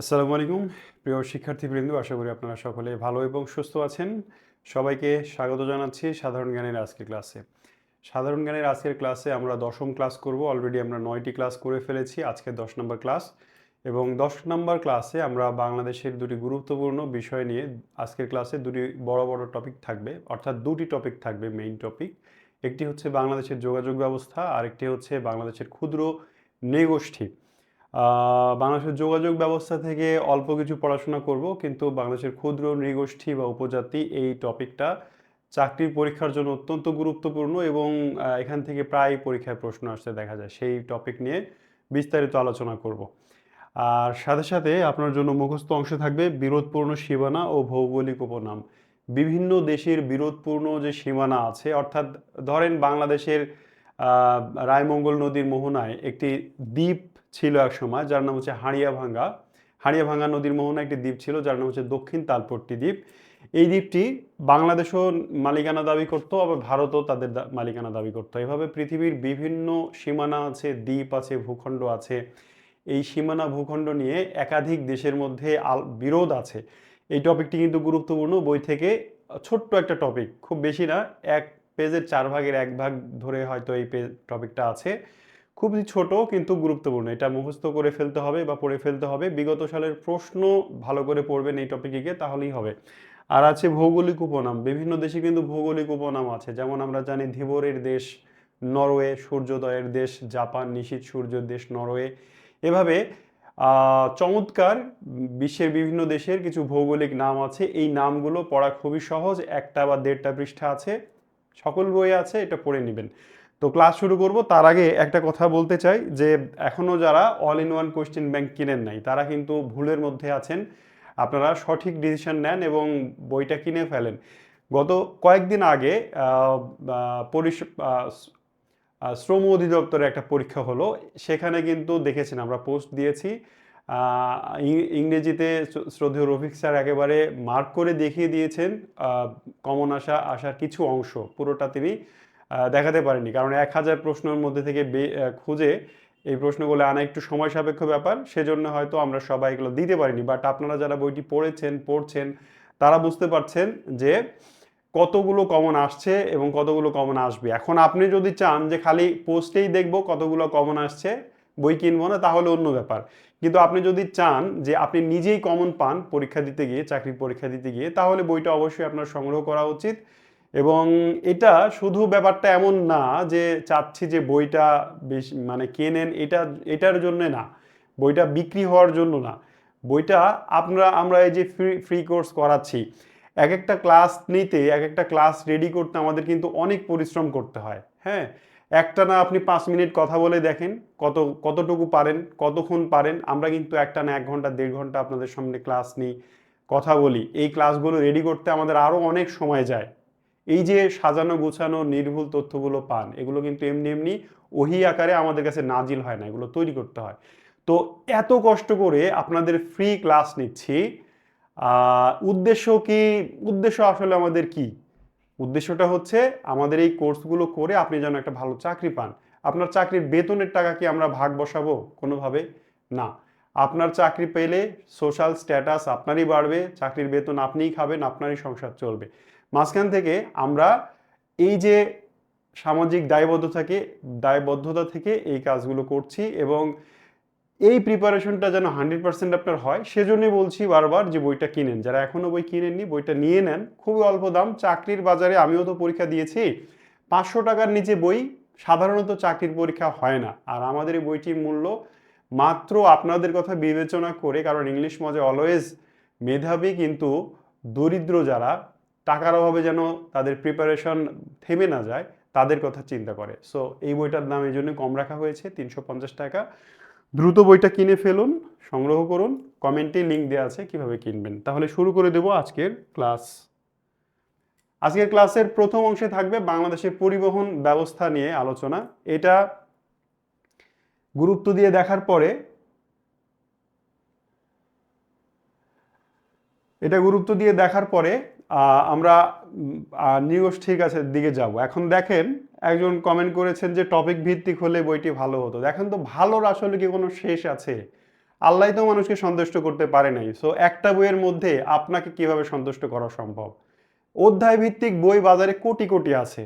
আসসালামু আলাইকুম প্রিয় শিক্ষার্থীবৃন্দ, আশা করি আপনারা সকলে ভালো এবং সুস্থ আছেন। সবাইকে স্বাগত জানাচ্ছি সাধারণ জ্ঞানের আজকের ক্লাসে। সাধারণ জ্ঞানের আজকের ক্লাসে আমরা দশম ক্লাস করব। অলরেডি আমরা 9টি ক্লাস করে ফেলেছি, আজকে 10 নম্বর ক্লাস। এবং 10 নম্বর ক্লাসে আমরা বাংলাদেশের দুটি গুরুত্বপূর্ণ বিষয় নিয়ে আজকের ক্লাসে দুটি বড় বড় টপিক থাকবে, অর্থাৎ দুটি টপিক থাকবে মেইন টপিক। একটি হচ্ছে বাংলাদেশের যোগাযোগ ব্যবস্থা, আরেকটি হচ্ছে বাংলাদেশের ক্ষুদ্র নৃগোষ্ঠী। বাংলাদেশের যোগাযোগ ব্যবস্থা থেকে অল্প কিছু পড়াশোনা করব, কিন্তু বাংলাদেশের ক্ষুদ্র নৃগোষ্ঠী বা উপজাতি এই টপিকটা চাকরির পরীক্ষার জন্য অত্যন্ত গুরুত্বপূর্ণ এবং এখান থেকে প্রায় পরীক্ষায় প্রশ্ন আসতে দেখা যায়। সেই টপিক নিয়ে বিস্তারিত আলোচনা করব। আর সাথে সাথে আপনার জন্য মুখস্থ অংশ থাকবে বিরোধপূর্ণ সীমানা ও ভৌগোলিক উপনাম। বিভিন্ন দেশের বিরোধপূর্ণ যে সীমানা আছে, অর্থাৎ ধরেন বাংলাদেশের আহ, রায়মঙ্গল নদীর মোহনায় একটি দ্বীপ ছিল এক সময়, যার নাম হচ্ছে হাড়িয়াভাঙ্গা। হাড়িয়াভাঙ্গা নদীর মোহনায় একটি দ্বীপ ছিল যার নাম হচ্ছে দক্ষিণ তালপট্টি দ্বীপ। এই দ্বীপটি বাংলাদেশও মালিকানা দাবি করতো, আবার ভারতও তাদের মালিকানা দাবি করতো। এভাবে পৃথিবীর বিভিন্ন সীমানা আছে, দ্বীপ আছে, ভূখণ্ড আছে। এই সীমানা ভূখণ্ড নিয়ে একাধিক দেশের মধ্যে বিরোধ আছে। এই টপিকটি কিন্তু গুরুত্বপূর্ণ। বই থেকে ছোট্ট একটা টপিক, খুব বেশি না, এক পেজের 4 ভাগের 1 ভাগ ধরে হয়তো এই টপিকটা আছে। খুবই ছোট কিন্তু গুরুত্বপূর্ণ। এটা মুখস্থ করে ফেলতে হবে বা পড়ে ফেলতে হবে। বিগত সালের প্রশ্ন ভালো করে পড়বেন এই টপিকে গিয়ে, তাহলেই হবে। আর আছে ভৌগোলিক উপনাম। বিভিন্ন দেশে কিন্তু ভৌগোলিক উপনাম আছে, যেমন আমরা জানি ধীবরের দেশ নরওয়ে, সূর্যোদয়ের দেশ জাপান, নিশীথ সূর্যের দেশ নরওয়ে। এভাবে চমৎকার বিশ্বের বিভিন্ন দেশের কিছু ভৌগোলিক নাম আছে। এই নামগুলো পড়া খুবই সহজ, 1টা বা 1.5টা পৃষ্ঠা আছে, সকল বইয়ে আছে, এটা পড়ে নেবেন। তো ক্লাস শুরু করব তার আগে একটা কথা বলতে চাই যে এখনও যারা all in one question bank কিনেন নাই, তারা কিন্তু ভুলের মধ্যে আছেন। আপনারা সঠিক ডিসিশন নেন এবং বইটা কিনে ফেলেন। গত কয়েকদিন আগে শ্রম অধিদপ্তরে একটা পরীক্ষা হলো। সেখানে কিন্তু দেখেছেন, আমরা পোস্ট দিয়েছি। ইংরেজিতে শ্রদ্ধেয় রফিক স্যার একেবারে মার্ক করে দেখিয়ে দিয়েছেন। কমন আসার কিছু অংশ, পুরোটা তিনি দেখাতে পারেননি, কারণ 1000 প্রশ্নের মধ্যে থেকে খুঁজে এই প্রশ্নগুলো আনা একটু সময় সাপেক্ষ ব্যাপার। সেজন্য হয়তো আমরা সবাই এগুলো দিতে পারিনি, বাট আপনারা যারা বইটি পড়ছেন তারা বুঝতে পারছেন যে কতগুলো কমন আসছে এবং কতগুলো কমন আসবে। এখন আপনি যদি চান যে খালি পোস্টেই দেখব কতগুলো কমন আসছে, বই কিনবো না, তাহলে অন্য ব্যাপার। কিন্তু আপনি যদি চান যে আপনি নিজেই কমন পান পরীক্ষা দিতে গিয়ে, চাকরির পরীক্ষা দিতে গিয়ে, তাহলে বইটা অবশ্যই আপনার সংগ্রহ করা উচিত। এবং এটা শুধু ব্যাপারটা এমন না যে চাচ্ছি যে বইটা বেশি মানে কেনেন, এটার জন্য না, বইটা বিক্রি হওয়ার জন্য না। বইটা আমরা এই যে ফ্রি কোর্স করাচ্ছি, এক একটা ক্লাস নিতে, এক একটা ক্লাস রেডি করতে আমাদের কিন্তু অনেক পরিশ্রম করতে হয়। হ্যাঁ, একটা না আপনি 5 মিনিট কথা বলে দেখেন কতটুকু পারেন, কতক্ষণ পারেন। আমরা কিন্তু একটা না 1 ঘন্টা 1.5 ঘন্টা আপনাদের সামনে ক্লাস নিই, কথা বলি। এই ক্লাসগুলো রেডি করতে আমাদের আরও অনেক সময় যায়। এই যে সাজানো গোছানো নির্ভুল তথ্যগুলো পান, এগুলো কিন্তু এমনি এমনি ওহি আকারে আমাদের কাছে নাজিল হয় না, এগুলো তৈরি করতে হয়। তো এত কষ্ট করে আপনাদের ফ্রি ক্লাস নিচ্ছি। উদ্দেশ্য কি? উদ্দেশ্য আসলে আমাদের কি? উদ্দেশ্যটা হচ্ছে আমাদের এই কোর্সগুলো করে আপনি যেন একটা ভালো চাকরি পান। আপনার চাকরির বেতনের টাকা কি আমরা ভাগ বসাবো কোনোভাবে? না। আপনার চাকরি পেলে সোশ্যাল স্ট্যাটাস আপনারই বাড়বে, চাকরির বেতন আপনিই খাবেন, আপনারই সংসার চলবে। মাঝখান থেকে আমরা এই যে সামাজিক দায়বদ্ধতা থেকে এই কাজগুলো করছি, এবং এই প্রিপারেশনটা যেন 100% আপনার হয়, সেজন্যই বলছি বারবার যে বইটা কিনেন। যারা এখনো বই কিনেননি, বইটা নিয়ে নেন। খুবই অল্প দাম। চাকরির বাজারে আমিও তো পরীক্ষা দিয়েছি, 500 টাকার নিচে বই সাধারণত চাকরির পরীক্ষা হয় না। আর আমাদের এই বইটির মূল্য মাত্র, আপনাদের কথা বিবেচনা করে, কারণ ইংলিশ মজা অলওয়েজ মেধাবী কিন্তু দরিদ্র যারা, টাকার অভাবে যেন তাদের প্রিপারেশন থেমে না যায়, তাদের কথা চিন্তা করে। সো এই বইটার দাম এই জন্য কম রাখা হয়েছে, 350 টাকা। দ্রুত বইটা কিনে ফেলুন, সংগ্রহ করুন। কমেন্টে লিংক দেওয়া আছে কিভাবে কিনবেন। তাহলে শুরু করে দেব আজকের ক্লাস। আজকের ক্লাসের প্রথম অংশে থাকবে বাংলাদেশের পরিবহন ব্যবস্থা নিয়ে আলোচনা। এটা গুরুত্ব দিয়ে দেখার পরে আমরা নৃগোষ্ঠীর কাছে দিকে যাব। এখন দেখেন, একজন কমেন্ট করেছেন যে টপিক ভিত্তিক হলে বইটি ভালো হতো। দেখেন তো, ভালোর আসলে কি কোনো শেষ আছে? আল্লাহ তো মানুষকে সন্তুষ্ট করতে পারে নাই, সো একটা বইয়ের মধ্যে আপনাকে কিভাবে সন্তুষ্ট করা সম্ভব? অধ্যায় ভিত্তিক বই বাজারে কোটি কোটি আছে,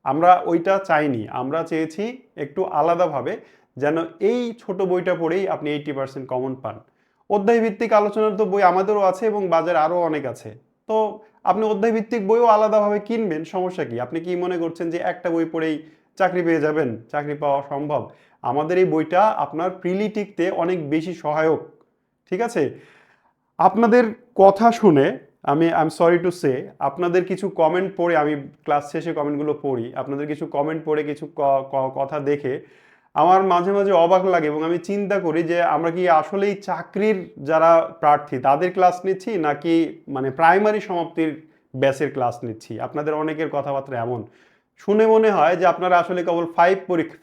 আমরা ওইটা চাইনি, আমরা চেয়েছি একটু আলাদাভাবে যেন এই ছোট বইটা পড়েই আপনি 80% কমন পান। অধ্যায় ভিত্তিক আলোচনার তো বই আমাদেরও আছে এবং বাজারে আরও অনেক আছে। তো আপনি অধ্যায় ভিত্তিক বইও আলাদাভাবে কিনবেন, সমস্যা কি? আপনি কি মনে করছেন যে একটা বই পড়েই চাকরি পেয়ে যাবেন? চাকরি পাওয়া সম্ভব? আমাদের এই বইটা আপনার প্রিলি টিকতে অনেক বেশি সহায়ক, ঠিক আছে? আপনাদের কথা শুনে I am sorry to say, আপনাদের কিছু কমেন্ট পড়ে, আমি ক্লাস শেষে কমেন্টগুলো পড়ি, আপনাদের কিছু কমেন্ট পড়ে কিছু কথা দেখে আমার মাঝে মাঝে অবাক লাগে এবং আমি চিন্তা করি যে আমরা কি আসলেই চাকরির যারা প্রার্থী তাদের ক্লাস নিচ্ছি, নাকি মানে প্রাইমারি সমাপ্তির ব্যাচের ক্লাস নিচ্ছি। আপনাদের অনেকের কথাবার্তা এমন শুনে মনে হয় যে আপনারা আসলে কেবল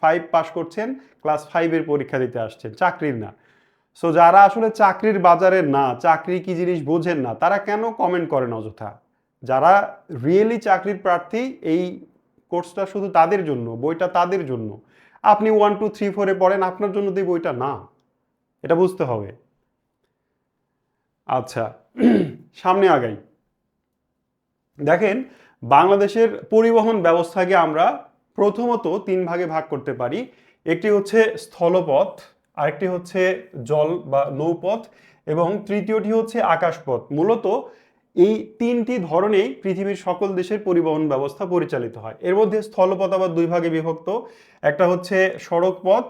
ফাইভ পাস করছেন, ক্লাস ফাইভের পরীক্ষা দিতে আসছেন, চাকরির না। সো যারা আসলে চাকরির বাজারে না, চাকরি কি জিনিস বোঝেন না, তারা কেন কমেন্ট করেন অযথা? যারা রিয়েলি চাকরির প্রার্থী, এই কোর্সটা শুধু তাদের জন্য, বইটা তাদের জন্য। আপনি 1 2 3 4-এ পড়েন, আপনার জন্য তো এই বইটা না, এটা বুঝতে হবে। আচ্ছা, সামনে আগাই। দেখেন, বাংলাদেশের পরিবহন ব্যবস্থাকে আমরা প্রথমত 3 ভাগে ভাগ করতে পারি। একটি হচ্ছে স্থলপথ, আরেকটি হচ্ছে জল বা নৌপথ, এবং তৃতীয়টি হচ্ছে আকাশপথ। মূলত এই 3টি ধরনেই পৃথিবীর সকল দেশের পরিবহন ব্যবস্থা পরিচালিত হয়। এর মধ্যে স্থলপথ আবার 2 ভাগে বিভক্ত। একটা হচ্ছে সড়ক পথ,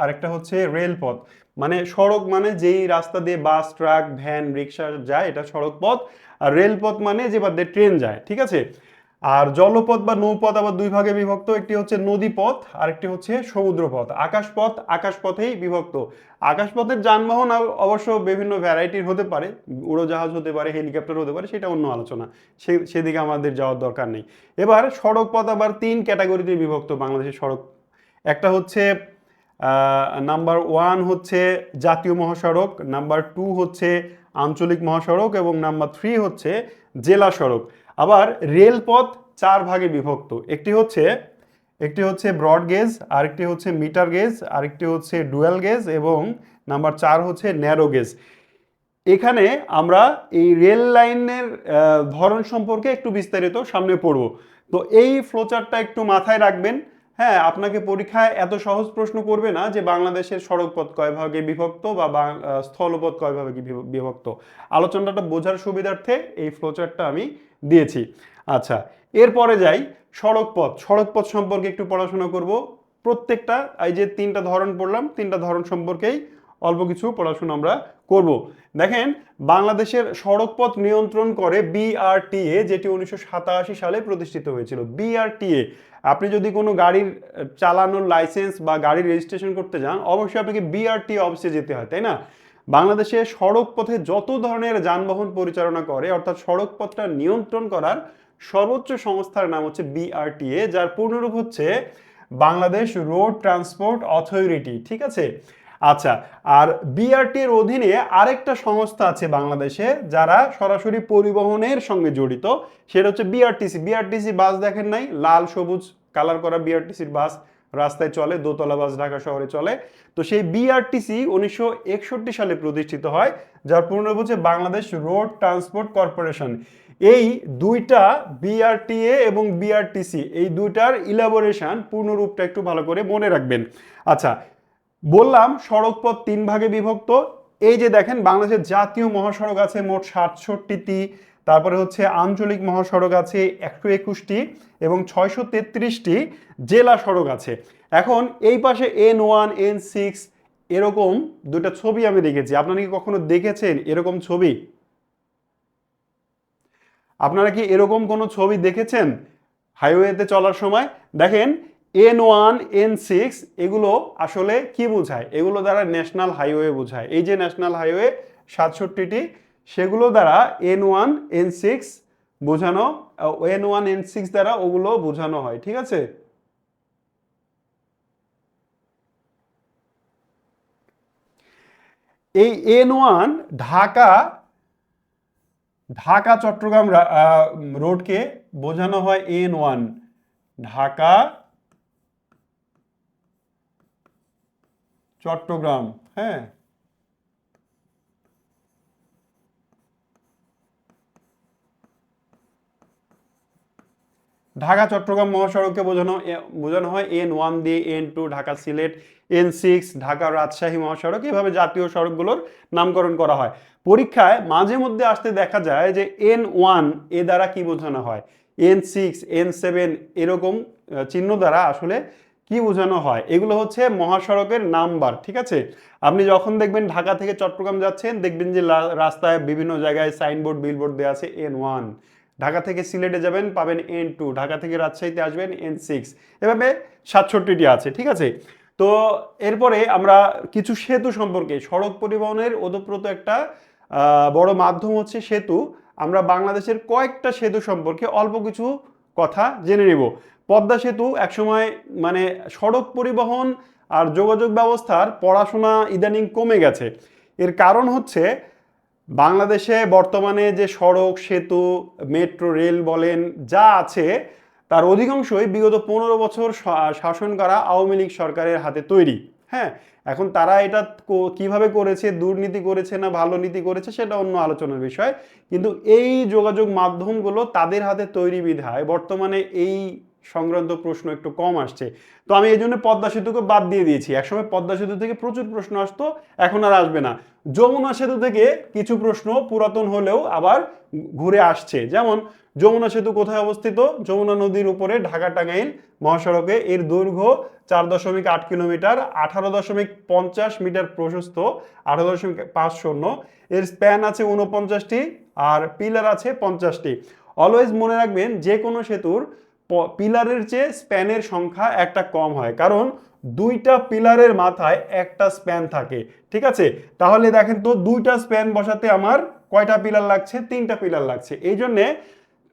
আর একটা হচ্ছে রেলপথ। মানে সড়ক মানে যেই রাস্তা দিয়ে বাস, ট্রাক, ভ্যান, রিক্সা যায়, এটা সড়ক পথ। আর রেলপথ মানে যে বাদ দিয়ে ট্রেন যায়, ঠিক আছে? আর জলপথ বা নৌপথ আবার 2 ভাগে বিভক্ত। একটি হচ্ছে নদীপথ, আরেকটি হচ্ছে সমুদ্রপথ। আকাশপথেই বিভক্ত। আকাশপথের যানবাহন অবশ্য বিভিন্ন ভ্যারাইটির হতে পারে, উড়োজাহাজ হতে পারে, হেলিকপ্টার হতে পারে, সেটা অন্য আলোচনা, সেদিকে আমাদের যাওয়ার দরকার নেই। এবার সড়ক পথ আবার 3 ক্যাটাগরিতে বিভক্ত বাংলাদেশের সড়ক। একটা হচ্ছে নাম্বার 1 হচ্ছে জাতীয় মহাসড়ক, নাম্বার 2 হচ্ছে আঞ্চলিক মহাসড়ক, এবং নাম্বার 3 হচ্ছে জেলা সড়ক। আবার রেলপথ 4 ভাগে বিভক্ত। একটি হচ্ছে ব্রড গেজ, আরেকটি হচ্ছে মিটার গেজ, আরেকটি হচ্ছে ডুয়েল গেজ, এবং নাম্বার 4 হচ্ছে ন্যারো গেজ। এখানে আমরা এই রেল লাইনের ধরন সম্পর্কে একটু বিস্তারিত সামনে পড়ব। তো এই ফ্লোচার্টটা একটু মাথায় রাখবেন। হ্যাঁ, আপনাকে পরীক্ষায় এত সহজ প্রশ্ন করবে না যে বাংলাদেশের সড়কপথ কয় ভাগে বিভক্ত বা স্থলপথ কয় ভাগে বিভক্ত। আলোচনাটা বোঝার সুবিধার্থে এই ফ্লোচার্টটা আমি দিয়েছি। আচ্ছা, এরপরে যাই। সড়কপথ সম্পর্কে একটু পড়াশোনা করব। প্রত্যেকটা এই যে 3টা ধরন পড়লাম, 3টা ধরন সম্পর্কেই অল্প কিছু পড়াশোনা আমরা করব। দেখেন, বাংলাদেশের সড়কপথ নিয়ন্ত্রণ করে বিআরটিএ, যেটি 1987 সালে প্রতিষ্ঠিত হয়েছিল। বিআরটিএ, আপনি যদি কোনো গাড়ির চালানোর লাইসেন্স বা গাড়ির রেজিস্ট্রেশন করতে যান, অবশ্যই আপনাকে বিআরটিএ অফিসে যেতে হয়, তাই না? বাংলাদেশে সড়ক পথে যত ধরনের যানবাহন পরিচালনা করে, অর্থাৎ সড়ক পথটা নিয়ন্ত্রণ করার সর্বোচ্চ সংস্থার নাম হচ্ছে বিআরটিএ, যার পূর্ণরূপ হচ্ছে বাংলাদেশ রোড ট্রান্সপোর্ট অথরিটি, ঠিক আছে? আচ্ছা, আর বিআরটি এর অধীনে আরেকটা সংস্থা আছে বাংলাদেশে যারা সরাসরি পরিবহনের সঙ্গে জড়িত, সেটা হচ্ছে বিআরটিসি বাস দেখেন নাই? লাল সবুজ কালার করা বিআরটিসির বাস রাস্তায় চলে, দোতলা বাস ঢাকা শহরে চলে। তো সেই বিআরটিসি 1961 সালে প্রতিষ্ঠিত হয়, যার পূর্ণরূপ হচ্ছে বাংলাদেশ রোড ট্রান্সপোর্ট কর্পোরেশন। এই দুইটা, বিআরটিএ এবং বিআরটিসি, এই দুইটার ইলাবোরেশন পূর্ণরূপটা একটু ভালো করে মনে রাখবেন। আচ্ছা, বললাম সড়কপথ 3 ভাগে বিভক্ত। এই যে দেখেন, বাংলাদেশের জাতীয় মহাসড়ক আছে মোট 67টি, তারপরে হচ্ছে আঞ্চলিক মহাসড়ক আছে 121টি, এবং 633টি জেলা সড়ক আছে। এখন এই পাশে N1 N6 এরকম দুটো ছবি আমি দেখেছি। আপনারা কি কখনো দেখেছেন এরকম ছবি? আপনারা কি এরকম কোনো ছবি দেখেছেন হাইওয়েতে চলার সময়? দেখেন, N1 N6 এগুলো আসলে কি বোঝায়? এগুলো দ্বারা ন্যাশনাল হাইওয়ে বোঝায়। এই যে ন্যাশনাল হাইওয়ে 67টি, সেগুলো দ্বারা N1 N6 বোঝানো, N1 N6 দ্বারা ওগুলো বোঝানো হয়, ঠিক আছে? এই N1 ঢাকা ঢাকা চট্টগ্রাম রোডকে বোঝানো হয় N1, ঢাকা চট্টগ্রাম, হ্যাঁ। ঢাকা চট্টগ্রাম মহাসড়ককে বোঝানো হয় N1 দিয়ে, N2 ঢাকা সিলেট, N6 ঢাকা রাজশাহী মহাসড়ক, এভাবে জাতীয় সড়কগুলোর নামকরণ করা হয়। পরীক্ষায় মাঝে মধ্যে আসতে দেখা যায় যে N1 এ দ্বারা কি বোঝানো হয়, N6 N7 এরকম চিহ্ন দ্বারা আসলে কি বোঝানো হয়, এগুলো হচ্ছে মহাসড়কের নাম্বার, ঠিক আছে। আপনি যখন দেখবেন ঢাকা থেকে চট্টগ্রাম যাচ্ছেন, দেখবেন যে রাস্তায় বিভিন্ন জায়গায় সাইনবোর্ড বিলবোর্ড দেওয়া আছে N1। ঢাকা থেকে সিলেটে যাবেন পাবেন N2, ঢাকা থেকে রাজশাহীতে আসবেন N6, এভাবে 67টি আছে, ঠিক আছে। তো এরপরে আমরা কিছু সেতু সম্পর্কে, সড়ক পরিবহনের ওতপ্রোত একটা বড় মাধ্যম হচ্ছে সেতু। আমরা বাংলাদেশের কয়েকটা সেতু সম্পর্কে অল্প কিছু কথা জেনে নেব। পদ্মা সেতু একসময় মানে সড়ক পরিবহন আর যোগাযোগ ব্যবস্থার পড়াশোনা ইদানিং কমে গেছে। এর কারণ হচ্ছে বাংলাদেশে বর্তমানে যে সড়ক সেতু মেট্রো রেল বলেন যা আছে, তার অধিকাংশই বিগত 15 বছর শাসন করা আওয়ামী লীগ সরকারের হাতে তৈরি। হ্যাঁ, এখন তারা এটা কিভাবে করেছে, দুর্নীতি করেছে না ভালো নীতি করেছে সেটা অন্য আলোচনার বিষয়, কিন্তু এই যোগাযোগ মাধ্যমগুলো তাদের হাতে তৈরি বিধায় বর্তমানে এই সংক্রান্ত প্রশ্ন একটু কম আসছে। তো আমি এই জন্য পদ্মা সেতুকে বাদ দিয়ে দিয়েছি। একসময় পদ্মা সেতু থেকে প্রচুর প্রশ্ন আসতো, এখন আর আসবে না। যমুনা সেতু থেকে কিছু প্রশ্ন পুরাতন হলেও আবার ঘুরে আসছে। যেমন যমুনা সেতু কোথায় অবস্থিত? যমুনা নদীর উপরে ঢাকা টাঙ্গাইল মহাসড়কে। এর দৈর্ঘ্য 4.8 কিলোমিটার, 18.50 মিটার প্রশস্ত, 18.50। এর স্প্যান আছে 49টি আর পিলার আছে 50টি। অলওয়েজ মনে রাখবেন যে কোনো সেতুর পিলারের চেয়ে স্প্যানের সংখ্যা একটা কম হয়, কারণ দুইটা পিলারের মাথায় একটা স্প্যান থাকে, ঠিক আছে। তাহলে দেখেন তো, দুইটা স্প্যান বসাতে আমার কয়টা পিলার লাগছে? 3টা পিলার লাগছে। এই জন্যে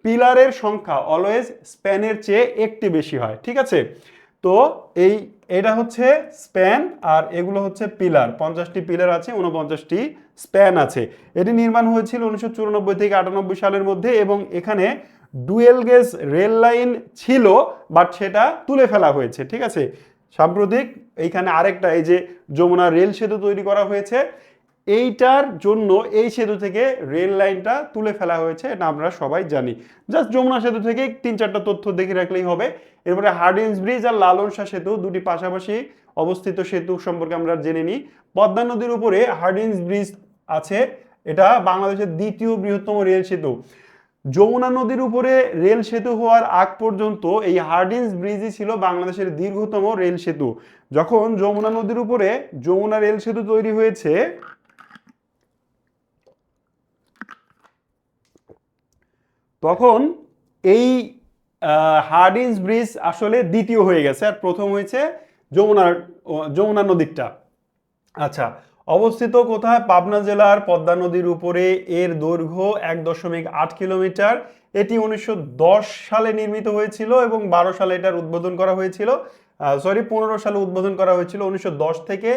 পিলারের সংখ্যা অলওয়েজ স্প্যানের চেয়ে একটি বেশি হয়, ঠিক আছে। তো এটা হচ্ছে স্প্যান আর এগুলো হচ্ছে পিলার। 50টি পিলার আছে, 49টি স্প্যান আছে। এটি নির্মাণ হয়েছিল 1994 থেকে 98 সালের মধ্যে, এবং এখানে ডুয়েল গেজ রেল লাইন ছিল, বাট সেটা তুলে ফেলা হয়েছে, ঠিক আছে। সাম্প্রতিক এইখানে আরেকটা, এই যে যমুনা রেল সেতু তৈরি করা হয়েছে, এইটার জন্য এই সেতু থেকে রেল লাইনটা তুলে ফেলা হয়েছে, এটা আমরা সবাই জানি। জাস্ট যমুনা সেতু থেকে 3-4টা তথ্য দেখে রাখলেই হবে। এরপরে হার্ডিঞ্জ ব্রিজ আর লালন শাহ সেতু, দুটি পাশাপাশি অবস্থিত সেতু সম্পর্কে আমরা জেনে নিই। পদ্মা নদীর উপরে হার্ডিঞ্জ ব্রিজ আছে, এটা বাংলাদেশের দ্বিতীয় বৃহত্তম রেল সেতু। যমুনা নদীর উপরে রেল সেতু হওয়ার আগ পর্যন্ত এই হার্ডিঞ্জ ব্রিজই ছিল বাংলাদেশের দীর্ঘতম রেল সেতু। যখন যমুনা নদীর উপরে যমুনা রেল সেতু তৈরি হয়েছে, তখন এই হার্ডিঞ্জ ব্রিজ আসলে দ্বিতীয় হয়ে গেছে, আর প্রথম হয়েছে যমুনা নদীরটা। আচ্ছা, অবস্থিত কোথায়? পাবনা জেলার পদ্মা নদীর উপরে। এর দৈর্ঘ্য 1.8 কিলোমিটার। এটি 1910 সালে নির্মিত হয়েছিল এবং 12 সালে এটার উদ্বোধন করা হয়েছিল। 15 সালে উদ্বোধন করা হয়েছিল। 1910 থেকে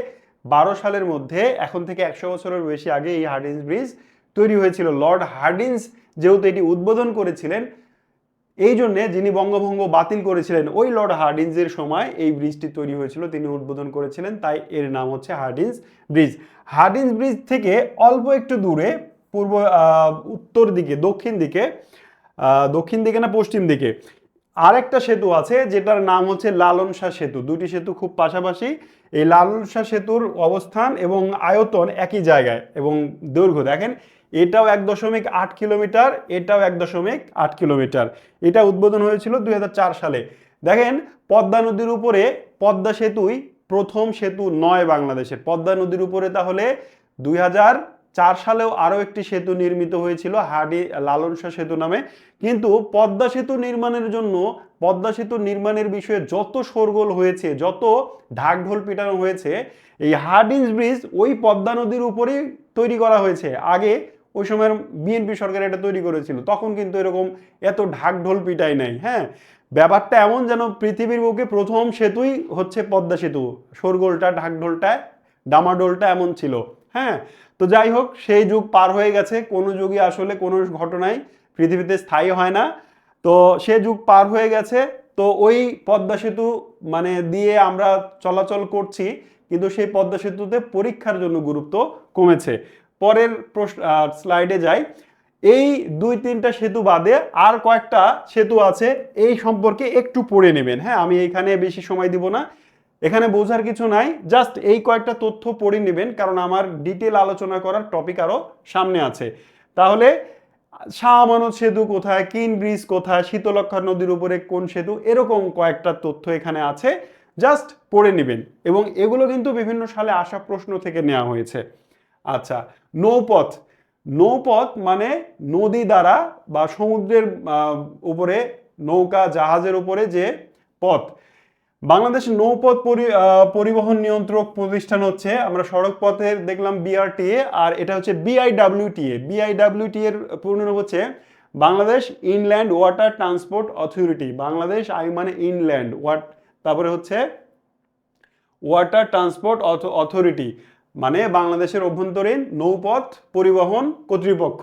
12 সালের মধ্যে, এখন থেকে 100 বছরের বেশি আগে এই হার্ডিঞ্জ ব্রিজ তৈরি হয়েছিল। লর্ড হার্ডিঞ্জ যেহেতু এটি উদ্বোধন করেছিলেন, এই জন্যে যিনি বঙ্গভঙ্গ বাতিল করেছিলেন ওই লর্ড হার্ডিঞ্জের সময় এই ব্রিজটি তৈরি হয়েছিল, তিনি উদ্বোধন করেছিলেন, তাই এর নাম হচ্ছে হার্ডিঞ্জ ব্রিজ। হার্ডিঞ্জ ব্রিজ থেকে অল্প একটু দূরে উত্তর দিকে, দক্ষিণ দিকে না পশ্চিম দিকে আরেকটা সেতু আছে, যেটার নাম হচ্ছে লালন শাহ সেতু। দুটি সেতু খুব পাশাপাশি। এই লালন শাহ সেতুর অবস্থান এবং আয়তন একই জায়গায়, এবং দৈর্ঘ্য দেখেন, এটাও 1.8 কিলোমিটার, এটাও 1.8 কিলোমিটার। এটা উদ্বোধন হয়েছিল 2004 সালে। দেখেন, পদ্মা নদীর উপরে পদ্মা সেতুই প্রথম সেতু নয় বাংলাদেশের। পদ্মা নদীর উপরে তাহলে 2004 সালেও আরও একটি সেতু নির্মিত হয়েছিল লালন শাহ সেতু নামে। কিন্তু পদ্মা সেতু নির্মাণের জন্য, পদ্মা সেতু নির্মাণের বিষয়ে যত শোরগোল হয়েছে, যত ঢাকঢোল পিটানো হয়েছে, এই হার্ডিঞ্জ ব্রিজ ওই পদ্মা নদীর উপরেই তৈরি করা হয়েছে। আগে ওই সময়ের বিএনপি সরকার এটা তৈরি করেছিল, তখন কিন্তু এরকম এত ঢাকঢোল পিটাই নাই। হ্যাঁ, ব্যাপারটা এমন যেন পৃথিবীর বুকে প্রথম সেতুই হচ্ছে পদ্মা সেতু। শোরগোলটা, ঢাকঢোলটা, ডামাডোলটা এমন ছিল। হ্যাঁ, তো যাই হোক, সেই যুগ পার হয়ে গেছে। কোনো যুগই আসলে কোনো ঘটনাই পৃথিবীতে স্থায়ী হয় না। তো সে যুগ পার হয়ে গেছে। তো ওই পদ্মা সেতু মানে দিয়ে আমরা চলাচল করছি, কিন্তু সেই পদ্মা সেতুতে পরীক্ষার জন্য গুরুত্ব কমেছে। পরের প্রশ্ন স্লাইডে যাই। এই 2-3টা সেতু বাদে আর কয়েকটা সেতু আছে, এই সম্পর্কে একটু পড়ে নেবেন। হ্যাঁ, আমি এখানে বেশি সময় দিব না, এখানে বোঝার কিছু নাই, জাস্ট এই কয়েকটা তথ্য পড়ে নেবেন, কারণ আমার ডিটেল আলোচনা করার টপিক আরো সামনে আছে। তাহলে শাহ আমানত সেতু কোথায়, কিন ব্রিজ কোথায়, শীতলক্ষ্যা নদীর উপরে কোন সেতু, এরকম কয়েকটা তথ্য এখানে আছে, জাস্ট পড়ে নেবেন। এবং এগুলো কিন্তু বিভিন্ন সালে আসা প্রশ্ন থেকে নেওয়া হয়েছে। আচ্ছা, নৌপথ। নৌপথ মানে নদী দ্বারা বা সমুদ্রের উপরে নৌকা জাহাজের উপরে যে পথ। বাংলাদেশ নৌপথ পরিবহন নিয়ন্ত্রক প্রতিষ্ঠান হচ্ছে, আমরা সড়ক পথে দেখলাম বিআরটিএ, আর এটা হচ্ছে বিআইডব্লিউটিএ। বিআইডব্লিউটিএ এর পূর্ণরূপ হচ্ছে Bangladesh inland water transport authority. Bangladesh I মানে ইনল্যান্ড, তারপরে হচ্ছে ওয়াটার ট্রান্সপোর্ট অথরিটি মানে বাংলাদেশের অভ্যন্তরীণ নৌপথ পরিবহন কর্তৃপক্ষ।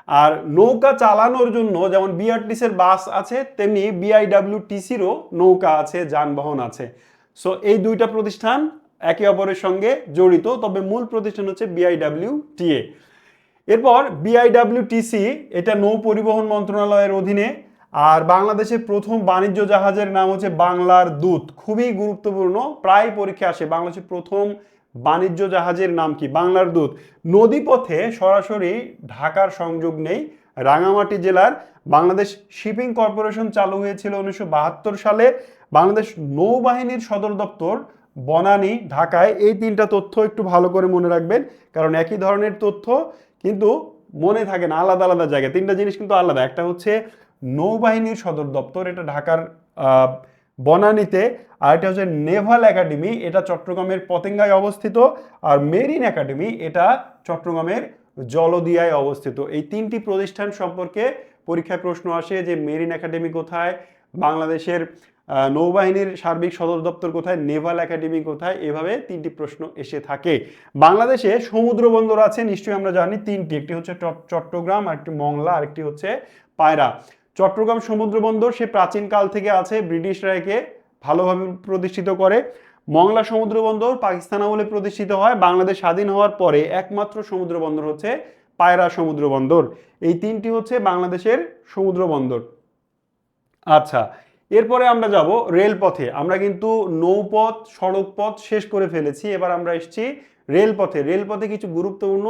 আর নৌকা চালানোর জন্য যেমন বিআরটিসির বাস আছে, তেমনি বিআইডব্লিউটিসিরও নৌকা আছে, যানবাহন আছে। সো এই দুইটা প্রতিষ্ঠান একে অপরের সঙ্গে জড়িত, তবে মূল প্রতিষ্ঠান হচ্ছে বিআইডব্লিউটিএ। এরপর বিআইডব্লিউটিসি, এটা নৌ পরিবহন মন্ত্রণালয়ের অধীনে। আর বাংলাদেশের প্রথম বাণিজ্য জাহাজের নাম হচ্ছে বাংলার দূত। খুবই গুরুত্বপূর্ণ, প্রায় পরীক্ষা আসে, বাংলাদেশের প্রথম বাণিজ্য জাহাজের নাম কি, বাংলার দূত। নদীপথে সরাসরি ঢাকার সংযোগ নেই। রাঙামাটি জেলার বাংলাদেশ শিপিং কর্পোরেশন চালু হয়েছিল 1972 সালে। বাংলাদেশ নৌবাহিনীর সদর দপ্তর বনানী, ঢাকায়। এই তিনটা তথ্য একটু ভালো করে মনে রাখবেন, কারণ একই ধরনের তথ্য কিন্তু মনে থাকে না, আলাদা আলাদা জায়গায়। তিনটা জিনিস কিন্তু আলাদা। একটা হচ্ছে নৌবাহিনীর সদর দপ্তর, এটা ঢাকার বনানীতে। আর এটা হচ্ছে নেভাল একাডেমি, এটা চট্টগ্রামের পতেঙ্গায় অবস্থিত। আর মেরিন একাডেমি, এটা চট্টগ্রামের জলদিয়ায় অবস্থিত। এই তিনটি প্রতিষ্ঠান সম্পর্কে পরীক্ষায় প্রশ্ন আসে, যে মেরিন একাডেমি কোথায়, বাংলাদেশের নৌবাহিনীর সার্বিক সদর দপ্তর কোথায়, নেভাল একাডেমি কোথায়, এভাবে তিনটি প্রশ্ন এসে থাকে। বাংলাদেশে সমুদ্র বন্দর আছে নিশ্চয়ই আমরা জানি তিনটি, একটি হচ্ছে চট্টগ্রাম, আরেকটি মংলা, আরেকটি হচ্ছে পায়রা। চট্টগ্রাম সমুদ্র বন্দর সে প্রাচীনকাল থেকে আছে, ব্রিটিশরা একে ভালোভাবে প্রতিষ্ঠিত করে। মংলা সমুদ্র বন্দর পাকিস্তান আমলে প্রতিষ্ঠিত হয়। বাংলাদেশ স্বাধীন হওয়ার পরে একমাত্র সমুদ্র বন্দর হচ্ছে পায়রা সমুদ্র বন্দর। এই তিনটি হচ্ছে বাংলাদেশের সমুদ্র বন্দর। আচ্ছা, এরপরে আমরা যাব রেলপথে। আমরা কিন্তু নৌপথ সড়ক পথ শেষ করে ফেলেছি, এবার আমরা এসেছি রেলপথে। রেলপথে কিছু গুরুত্বপূর্ণ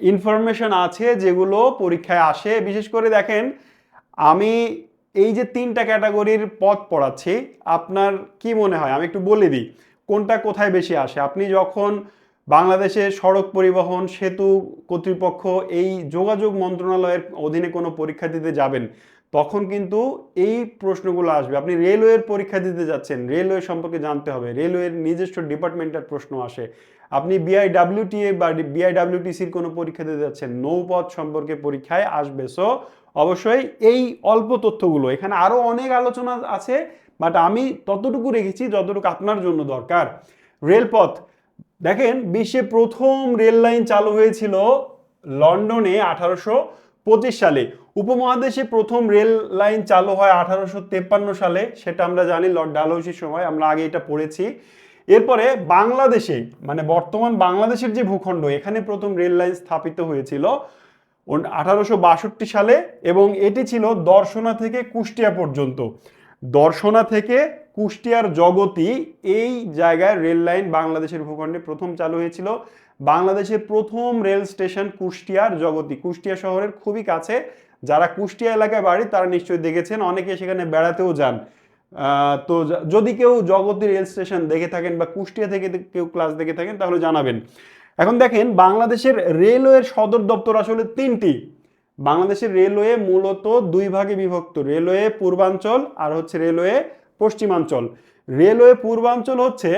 ইনফরমেশন আছে যেগুলো পরীক্ষায় আসে। বিশেষ করে দেখেন, আমি এই যে তিনটা ক্যাটাগরির পথ পড়াচ্ছি, আপনার কি মনে হয় আমি একটু বলে দিই কোনটা কোথায় বেশি আসে। আপনি যখন বাংলাদেশের সড়ক পরিবহন সেতু কর্তৃপক্ষ এই যোগাযোগ মন্ত্রণালয়ের অধীনে কোনো পরীক্ষা দিতে যাবেন, তখন কিন্তু এই প্রশ্নগুলো আসবে। আপনি রেলওয়ের পরীক্ষা দিতে যাচ্ছেন, রেলওয়ে সম্পর্কে জানতে হবে, রেলওয়ের নিজস্ব ডিপার্টমেন্টের প্রশ্ন আসে। আপনি বিআইডব্লিউটিএ বা বিআইডব্লিউটিসির কোনো পরীক্ষা দিতে যাচ্ছেন, নৌপথ সম্পর্কে পরীক্ষায় আসবে। সো অবশ্যই এই অল্প তথ্যগুলো, এখানে আরো অনেক আলোচনা আছে, বাট আমি ততটুকু রেখেছি যতটুকু আপনার জন্য দরকার। রেলপথ দেখেন, বিশ্বে প্রথম রেল লাইন চালু হয়েছিল লন্ডনে 1825 সালে। উপমহাদেশে প্রথম রেল লাইন চালু হয় 1853 সালে, সেটা আমরা জানি লর্ড ডালহৌসির সময়, আমরা আগে এটা পড়েছি। এরপরে বাংলাদেশে মানে বর্তমান বাংলাদেশের যে ভূখণ্ড, এখানে প্রথম রেল লাইন স্থাপিত হয়েছিল 1862 সালে, এবং এটি ছিল দর্শনা থেকে কুষ্টিয়া পর্যন্ত। দর্শনা থেকে কুষ্টিয়ার জগতি, এই জায়গায় রেল লাইন বাংলাদেশের ভূখণ্ডে প্রথম চালু হয়েছিল। বাংলাদেশের প্রথম রেল স্টেশন কুষ্টিয়ার জগতি, কুষ্টিয়া শহরের খুবই কাছে। যারা কুষ্টিয়া এলাকায় বাড়ি তারা নিশ্চয়ই দেখেছেন, অনেকে সেখানে বেড়াতেও যান। তো যদি কেউ জগতি রেল স্টেশন দেখে থাকেন বা কুষ্টিয়া থেকে কেউ ক্লাস দেখে থাকেন তাহলে জানাবেন। এখন দেখেন, বাংলাদেশের রেলওয়ের সদর দপ্তর আসলে তিনটি। বাংলাদেশের রেলওয়ে মূলত দুই ভাগে বিভক্ত, রেলওয়ে পূর্বাঞ্চল আর হচ্ছে রেলওয়ে পশ্চিমাঞ্চল। রেলওয়ে পূর্বাঞ্চল হচ্ছে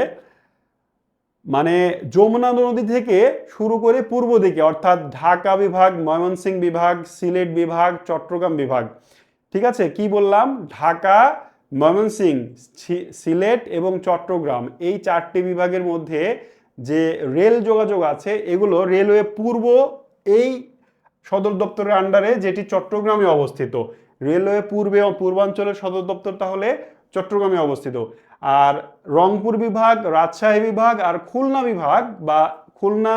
মানে যমুনা নদী থেকে শুরু করে পূর্ব দিকে, অর্থাৎ ঢাকা বিভাগ, ময়মনসিংহ বিভাগ, সিলেট বিভাগ, চট্টগ্রাম বিভাগ। ঠিক আছে, কি বললাম, ঢাকা, ময়মনসিংহ, সিলেট এবং চট্টগ্রাম, এই চারটি বিভাগের মধ্যে যে রেল যোগাযোগ আছে এগুলো রেলওয়ে পূর্ব এই সদর দপ্তরের আন্ডারে, যেটি চট্টগ্রামে অবস্থিত। রেলওয়ে পূর্বাঞ্চলের সদর দপ্তর তাহলে চট্টগ্রামে অবস্থিত। আর রংপুর বিভাগ, রাজশাহী বিভাগ আর খুলনা বিভাগ বা খুলনা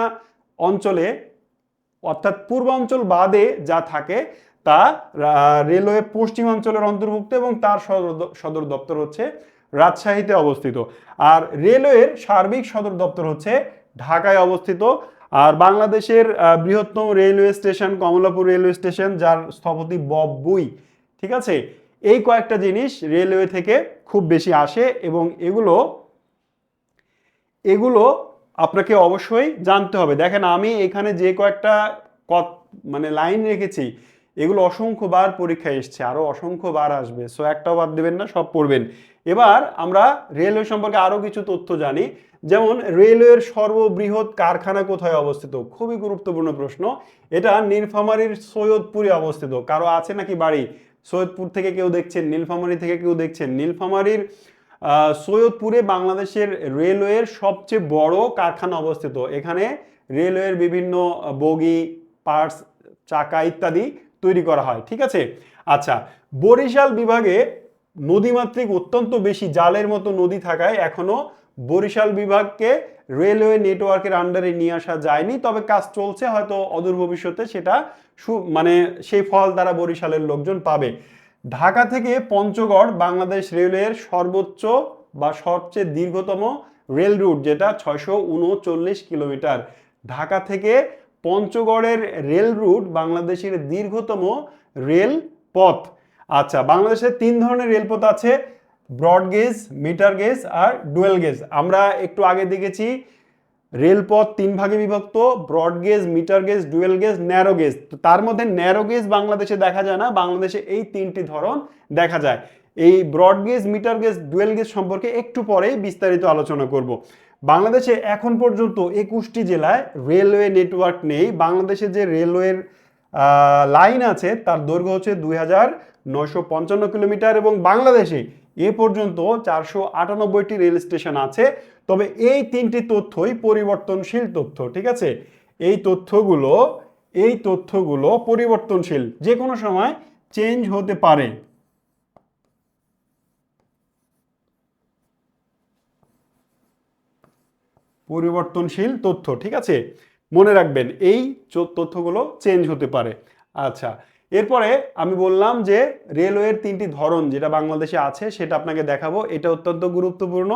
অঞ্চলে অর্থাৎ পূর্বাঞ্চল বাদে যা থাকে তা রেলওয়ে পশ্চিমাঞ্চলের অন্তর্ভুক্ত এবং তার সদর দপ্তর হচ্ছে রাজশাহীতে অবস্থিত। আর রেলওয়ের সার্বিক সদর দপ্তর হচ্ছে ঢাকায় অবস্থিত। আর বাংলাদেশের বৃহত্তম railway station Kamalapur railway station, যার স্থপতি বব বুই। ঠিক আছে, এই কয়েকটা জিনিস রেলওয়ে থেকে খুব বেশি আসে এবং এগুলো এগুলো আপনাকে অবশ্যই জানতে হবে। দেখেন আমি এখানে যে কয়েকটা মানে লাইন রেখেছি এগুলো অসংখ্যবার পরীক্ষায় এসছে, আরো অসংখ্যবার আসবে, সো একটাও বাদ দেবেন না, সব পড়বেন। এবার আমরা রেলওয়ে সম্পর্কে আরো কিছু তথ্য জানি। যেমন রেলওয়ের সর্ববৃহৎ কারখানা কোথায় অবস্থিত? খুবই গুরুত্বপূর্ণ প্রশ্ন। এটা নীলফামারীর সৈয়দপুরে অবস্থিত। কারো আছে নাকি বাড়ি সৈয়দপুর থেকে কেউ দেখছেন, নীলফামারী থেকে কেউ দেখছেন? নীলফামারীর সৈয়দপুরে বাংলাদেশের রেলওয়ের সবচেয়ে বড় কারখানা অবস্থিত। এখানে রেলওয়ের বিভিন্ন বগি, পার্টস, চাকা ইত্যাদি তৈরি করা হয়। ঠিক আছে, আচ্ছা, বরিশাল বিভাগে নদীমাতৃক অত্যন্ত বেশি জালের মতো নদী থাকায় এখনো বরিশাল বিভাগকে রেলওয়ে নেটওয়ার্কের আন্ডারে নিয়ে আসা যায়নি, তবে কাজ চলছে, হয়তো অদূর ভবিষ্যতে সেটা মানে সেই ফল দ্বারা বরিশালের লোকজন পাবে। ঢাকা থেকে পঞ্চগড় বাংলাদেশ রেলওয়ের সর্বোচ্চ বা সবচেয়ে দীর্ঘতম রেল রুট, যেটা 639 কিলোমিটার। ঢাকা থেকে পঞ্চগড়ের রেল রুট বাংলাদেশের দীর্ঘতম রেল পথ। আচ্ছা, বাংলাদেশে 3 ধরনের রেলপথ আছে, ব্রড গেজ, মিটার গেজ আর ডুয়েল গেজ। আমরা একটু আগে দেখেছি রেলপথ 3 ভাগে বিভক্ত, broad gauge, metre gauge, dual gauge, narrow gauge. তো তার মধ্যে ন্যারো গেজ বাংলাদেশে দেখা যায় না, বাংলাদেশে এই 3টি ধরন দেখা যায়। এই broad gauge, metre gauge, dual gauge সম্পর্কে একটু পরেই বিস্তারিত আলোচনা করব। বাংলাদেশে এখন পর্যন্ত 21টি জেলায় রেলওয়ে নেটওয়ার্ক নেই। বাংলাদেশে যে রেলওয়ের লাইন আছে তার দৈর্ঘ্য হচ্ছে 2955 কিলোমিটার এবং বাংলাদেশে এ পর্যন্ত 498টি রেল স্টেশন আছে। তবে এই 3টি তথ্যই পরিবর্তনশীল তথ্য। ঠিক আছে, এই তথ্যগুলো পরিবর্তনশীল, যে কোনো সময় চেঞ্জ হতে পারে। পরিবর্তনশীল তথ্য, ঠিক আছে, মনে রাখবেন এই তথ্যগুলো চেঞ্জ হতে পারে। আচ্ছা, এরপরে আমি বললাম যে রেলওয়ের 3টি ধরন যেটা বাংলাদেশে আছে সেটা আপনাকে দেখাবো, এটা অত্যন্ত গুরুত্বপূর্ণ।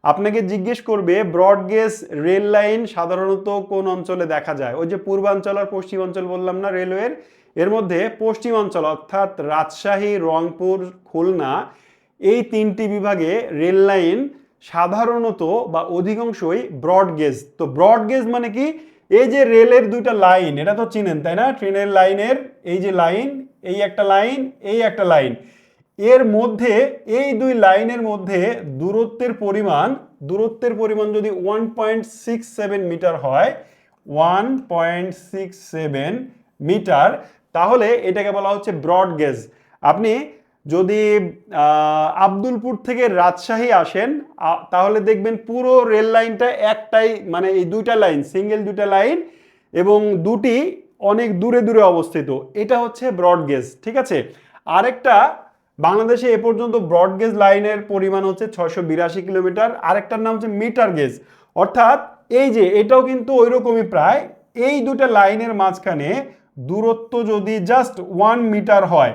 আপনাকে জিজ্ঞেস করবে ব্রড গেজ রেল লাইন সাধারণত কোন অঞ্চলে দেখা যায়? ওই যে পূর্বাঞ্চল আর পশ্চিমাঞ্চল বললাম না রেলওয়ের, এর মধ্যে পশ্চিমাঞ্চল অর্থাৎ রাজশাহী, রংপুর, খুলনা, এই 3টি বিভাগে রেল লাইন সাধারণত বা অধিকাংশই ব্রড গেজ। তো ব্রড গেজ মানে কি? এই যে রেলের 2টা লাইন, এটা তো চিনেন তাই না, ট্রেনের লাইনের এই যে লাইন, এই একটা লাইন, এই একটা লাইন, এর মধ্যে এই 2 লাইনের মধ্যে দূরত্বের পরিমাণ যদি 1.67 মিটার হয়, 1.67 মিটার, তাহলে এটাকে বলা হচ্ছে ব্রড গেজ। আপনি যদি আব্দুলপুর থেকে রাজশাহী আসেন তাহলে দেখবেন পুরো রেল লাইনটা একটাই, মানে এই 2টা লাইন সিঙ্গেল 2টা লাইন এবং দুটি অনেক দূরে দূরে অবস্থিত, এটা হচ্ছে ব্রড গেজ। ঠিক আছে, আরেকটা বাংলাদেশে এ পর্যন্ত ব্রড গেজ লাইনের পরিমাণ হচ্ছে 682 কিলোমিটার। আরেকটার নাম হচ্ছে মিটার গেজ, অর্থাৎ এই যে এটাও কিন্তু ওই রকমই প্রায়, এই 2টা লাইনের মাঝখানে দূরত্ব যদি জাস্ট 1 মিটার হয়,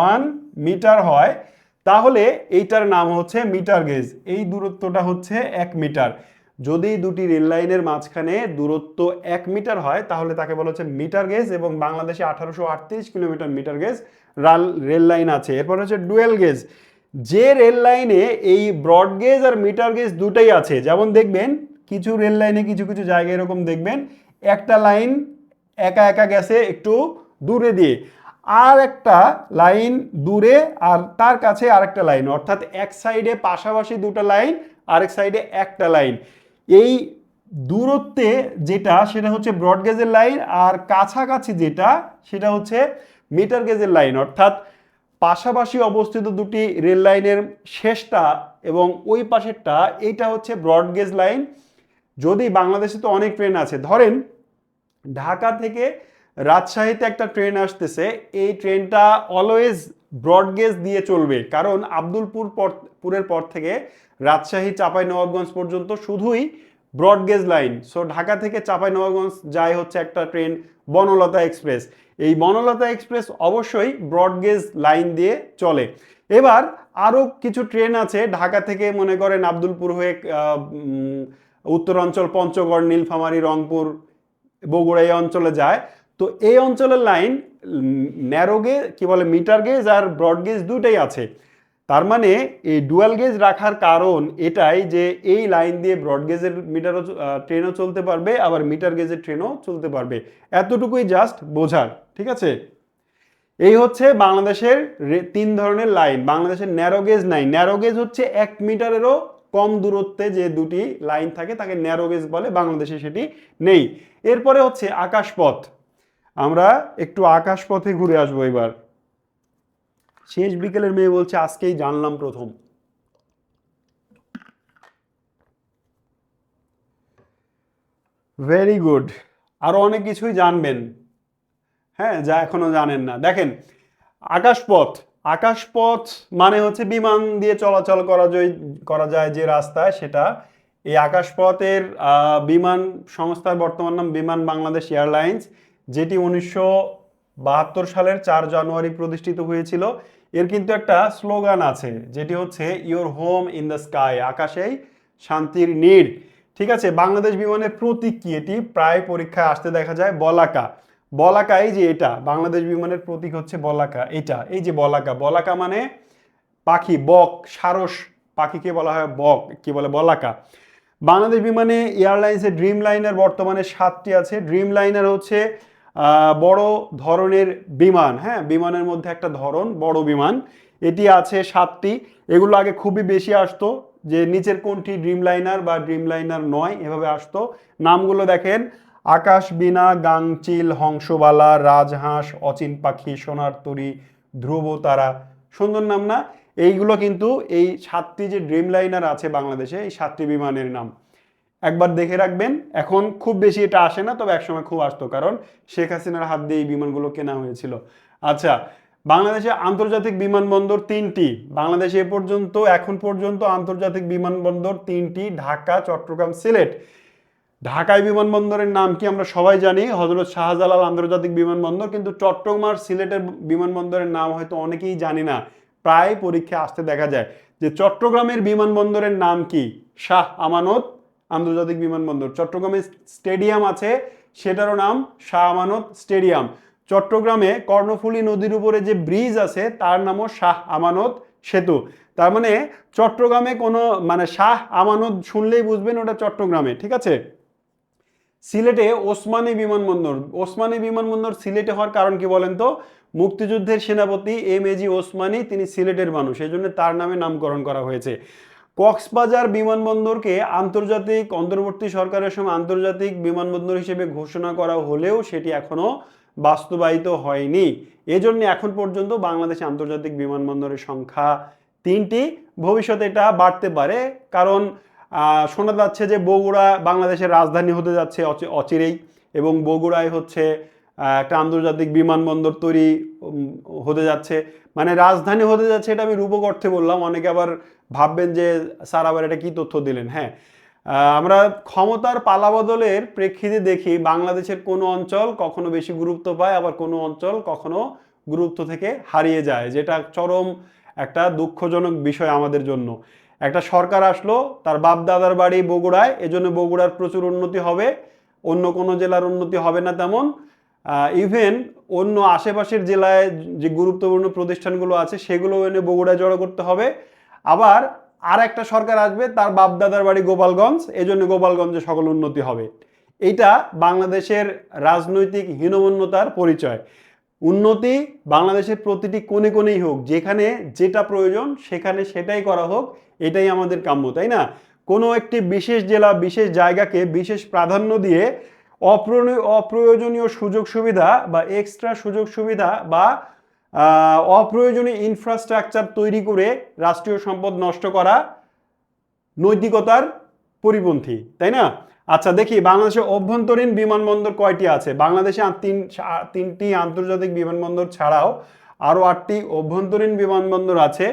1 মিটার হয়, তাহলে এইটার নাম হচ্ছে মিটার গেজ। এই দূরত্বটা হচ্ছে 1 মিটার। যদি দুটি রেল লাইনের মাঝখানে দূরত্ব 1 মিটার হয় তাহলে তাকে বলা হচ্ছে মিটার গেজ এবং বাংলাদেশে 1838 kilometre metre gauge rail line আছে। এরপর হচ্ছে ডুয়েল গেজ, যে রেল লাইনে এই ব্রড গেজ আর মিটার গেজ দুটাই আছে। যেমন দেখবেন কিছু রেল লাইনে কিছু কিছু জায়গায় এরকম দেখবেন একটা লাইন একা একা গেছে একটু দূরে দিয়ে, আর একটা লাইন দূরে আর তার কাছে আরেকটা লাইন, অর্থাৎ এক সাইডে পাশাপাশি 2টা লাইন, আরেক সাইডে একটা লাইন। এই দূরত্বে যেটা সেটা হচ্ছে ব্রড গেজের লাইন, আর কাছাকাছি যেটা সেটা হচ্ছে মিটার গেজের লাইন, অর্থাৎ পাশাপাশি অবস্থিত দুটি রেল লাইনের শেষটা এবং ওই পাশেরটা, এইটা হচ্ছে ব্রড গেজ লাইন। যদি বাংলাদেশে তো অনেক ট্রেন আছে, ধরেন ঢাকা থেকে রাজশাহীতে একটা ট্রেন আসতেছে, এই ট্রেনটা অলওয়েজ ব্রডগেজ দিয়ে চলবে, কারণ পুরের পর থেকে রাজশাহী চাঁপাইনবাবগঞ্জ পর্যন্ত শুধুই ব্রডগেজ লাইন। সো ঢাকা থেকে চাঁপাইনবাবগঞ্জ যায় হচ্ছে একটা ট্রেন বনলতা এক্সপ্রেস। এই বনলতা এক্সপ্রেস অবশ্যই ব্রডগেজ লাইন দিয়ে চলে। এবার আরও কিছু ট্রেন আছে ঢাকা থেকে, মনে করেন আব্দুলপুর হয়ে উত্তরাঞ্চল, পঞ্চগড়, নীলফামারী, রংপুর, বগুড়া এই অঞ্চলে যায়। তো এই অঞ্চলের লাইন ন্যারো গেজ, কি বলে, মিটার গেজ আর ব্রড গেজ দুটাই আছে। তার মানে এই ডুয়াল গেজ রাখার কারণ এটাই যে এই লাইন দিয়ে ব্রড গেজের মিটারও ট্রেনও চলতে পারবে, আবার মিটার গেজের ট্রেনও চলতে পারবে। এতটুকুই জাস্ট বোঝার, ঠিক আছে? এই হচ্ছে বাংলাদেশের 3 ধরনের লাইন। বাংলাদেশের ন্যারো গেজ নাই। ন্যারো গেজ হচ্ছে 1 মিটারেরও কম দূরত্বে যে দুটি লাইন থাকে তাকে ন্যারো গেজ বলে, বাংলাদেশে সেটি নেই। এরপরে হচ্ছে আকাশপথ। আমরা একটু আকাশপথে ঘুরে আসবো এবার। শেষ বিকেলের মেয়ে বলছে আজকেই জানলাম প্রথম। ভেরি গুড, আরো অনেক কিছুই জানবেন, হ্যাঁ, যা এখনো জানেন না। দেখেন, আকাশপথ, আকাশপথ মানে হচ্ছে বিমান দিয়ে চলাচল করা যায় যে রাস্তায়, সেটা। এই আকাশপথের বিমান সংস্থার বর্তমান নাম বিমান বাংলাদেশ এয়ারলাইন্স, যেটি 1972 সালের 4 জানুয়ারি প্রতিষ্ঠিত হয়েছিল। এর কিন্তু একটা স্লোগান আছে, যেটি হচ্ছে your home in the sky, আকাশেই শান্তির নীড়। ঠিক আছে? বাংলাদেশ বিমানের প্রতীক কি? এটি প্রায় পরীক্ষায় আসতে দেখা যায়, বলাকা। বলাকা, এই যে এটা বাংলাদেশ বিমানের প্রতীক হচ্ছে বলাকা। এটা, এই যে বলাকা, বলাকা মানে পাখি, বক, সারস পাখিকে বলা হয় বক, কি বলে, বলাকা। বাংলাদেশ বিমানে এয়ারলাইন্সের ড্রিম লাইনার বর্তমানে 7টি আছে। ড্রিম লাইনার হচ্ছে বড় ধরনের বিমান, হ্যাঁ, বিমানের মধ্যে একটা ধরন বড় বিমান, এটি আছে 7টি। এগুলো আগে খুবই বেশি আসতো, যে নিচের কোনটি ড্রিম লাইনার বা ড্রিম লাইনার নয়, এভাবে আসতো। নামগুলো দেখেন: আকাশ বিনা, গাংচিল, হংসবালা, রাজহাঁস, অচিন পাখি, সোনার তরী, ধ্রুবতারা। সুন্দর নাম না? এইগুলো কিন্তু এই 7টি যে ড্রিম লাইনার আছে বাংলাদেশে, এই 7টি বিমানের নাম। একবার দেখে রাখবেন। এখন খুব বেশি এটা আসে না, তবে একসময় খুব আসতো, কারণ শেখ হাসিনার হাত দিয়ে এই বিমানগুলো কেনা হয়েছিল। আচ্ছা, বাংলাদেশে আন্তর্জাতিক বিমানবন্দর 3টি। বাংলাদেশে এখন পর্যন্ত আন্তর্জাতিক বিমানবন্দর 3টি: ঢাকা, চট্টগ্রাম, সিলেট। ঢাকায় বিমানবন্দরের নাম কি আমরা সবাই জানি, হযরত শাহজালাল আন্তর্জাতিক বিমানবন্দর। কিন্তু চট্টগ্রাম আর সিলেটের বিমানবন্দরের নাম হয়তো অনেকেই জানি না, প্রায় পরীক্ষা আসতে দেখা যায়। যে চট্টগ্রামের বিমানবন্দরের নাম কি? শাহ আমানত আন্তর্জাতিক বিমানবন্দর। চট্টগ্রামে স্টেডিয়াম আছে, সেটারও নাম শাহ আমানত স্টেডিয়াম। চট্টগ্রামে কর্ণফুলী নদীর উপরে যে ব্রিজ আছে তার নামও শাহ আমানত সেতু। তার মানে চট্টগ্রামে কোনো, মানে শাহ আমানত শুনলেই বুঝবেন ওটা চট্টগ্রামে, ঠিক আছে? সিলেটে ওসমানী বিমানবন্দর। ওসমানী বিমানবন্দর সিলেটে হওয়ার কারণ কি বলেন তো? মুক্তিযুদ্ধের সেনাপতি এম.এ.জি. ওসমানী, তিনি সিলেটের মানুষ, এই জন্য তার নামে নামকরণ করা হয়েছে। কক্সবাজার বিমানবন্দরকে আন্তর্জাতিক, অন্তর্বর্তী সরকারের সময় আন্তর্জাতিক বিমানবন্দর হিসেবে ঘোষণা করা হলেও সেটি এখনো বাস্তবায়িত হয়নি। এজন্য এখন পর্যন্ত বাংলাদেশে আন্তর্জাতিক বিমানবন্দরের সংখ্যা 3টি। ভবিষ্যতে এটা বাড়তে পারে, কারণ শোনা যাচ্ছে যে বগুড়া বাংলাদেশের রাজধানী হতে যাচ্ছে অচিরেই, এবং বগুড়ায় হচ্ছে একটা আন্তর্জাতিক বিমানবন্দর তৈরি হতে যাচ্ছে। মানে রাজধানী হতে যাচ্ছে, এটা আমি রূপক অর্থে বললাম। অনেকে আবার ভাববেন যে স্যার আবার এটা কি তথ্য দিলেন। হ্যাঁ, আমরা ক্ষমতার পালাবদলের প্রেক্ষিতে দেখি বাংলাদেশের কোনো অঞ্চল কখনো বেশি গুরুত্ব পায়, আবার কোনো অঞ্চল কখনো গুরুত্ব থেকে হারিয়ে যায়, যেটা চরম একটা দুঃখজনক বিষয় আমাদের জন্য। একটা সরকার আসলো, তার বাপ দাদার বাড়ি বগুড়ায়, এজন্য বগুড়ার প্রচুর উন্নতি হবে, অন্য কোনো জেলার উন্নতি হবে না তেমন। ইভেন অন্য আশেপাশের জেলায় যে গুরুত্বপূর্ণ প্রতিষ্ঠানগুলো আছে সেগুলো এনে বগুড়ায় জড়ো করতে হবে। আবার আর একটা সরকার আসবে, তার বাপ দাদার বাড়ি গোপালগঞ্জ, এজন্য গোপালগঞ্জে সকল উন্নতি হবে। এইটা বাংলাদেশের রাজনৈতিক হীনমন্যতার পরিচয়। উন্নতি বাংলাদেশের প্রতিটি কোণে কোণেই হোক, যেখানে যেটা প্রয়োজন সেখানে সেটাই করা হোক, এটাই আমাদের কাম্য, তাই না? কোনো একটি বিশেষ জেলা, বিশেষ জায়গাকে বিশেষ প্রাধান্য দিয়ে অপ্রয়োজনীয় সুযোগ সুবিধা বা এক্সট্রা সুযোগ সুবিধা বা অপ্রয়োজনীয় ইনফ্রাস্ট্রাকচার তৈরি করে রাষ্ট্রীয় সম্পদ নষ্ট করা নৈতিকতার পরিপন্থী, তাই না? আচ্ছা, দেখি বাংলাদেশের অভ্যন্তরীণ বিমানবন্দর কয়টি আছে। বাংলাদেশে 3টি আন্তর্জাতিক বিমানবন্দর ছাড়াও আরও 8টি অভ্যন্তরীণ বিমানবন্দর আছে,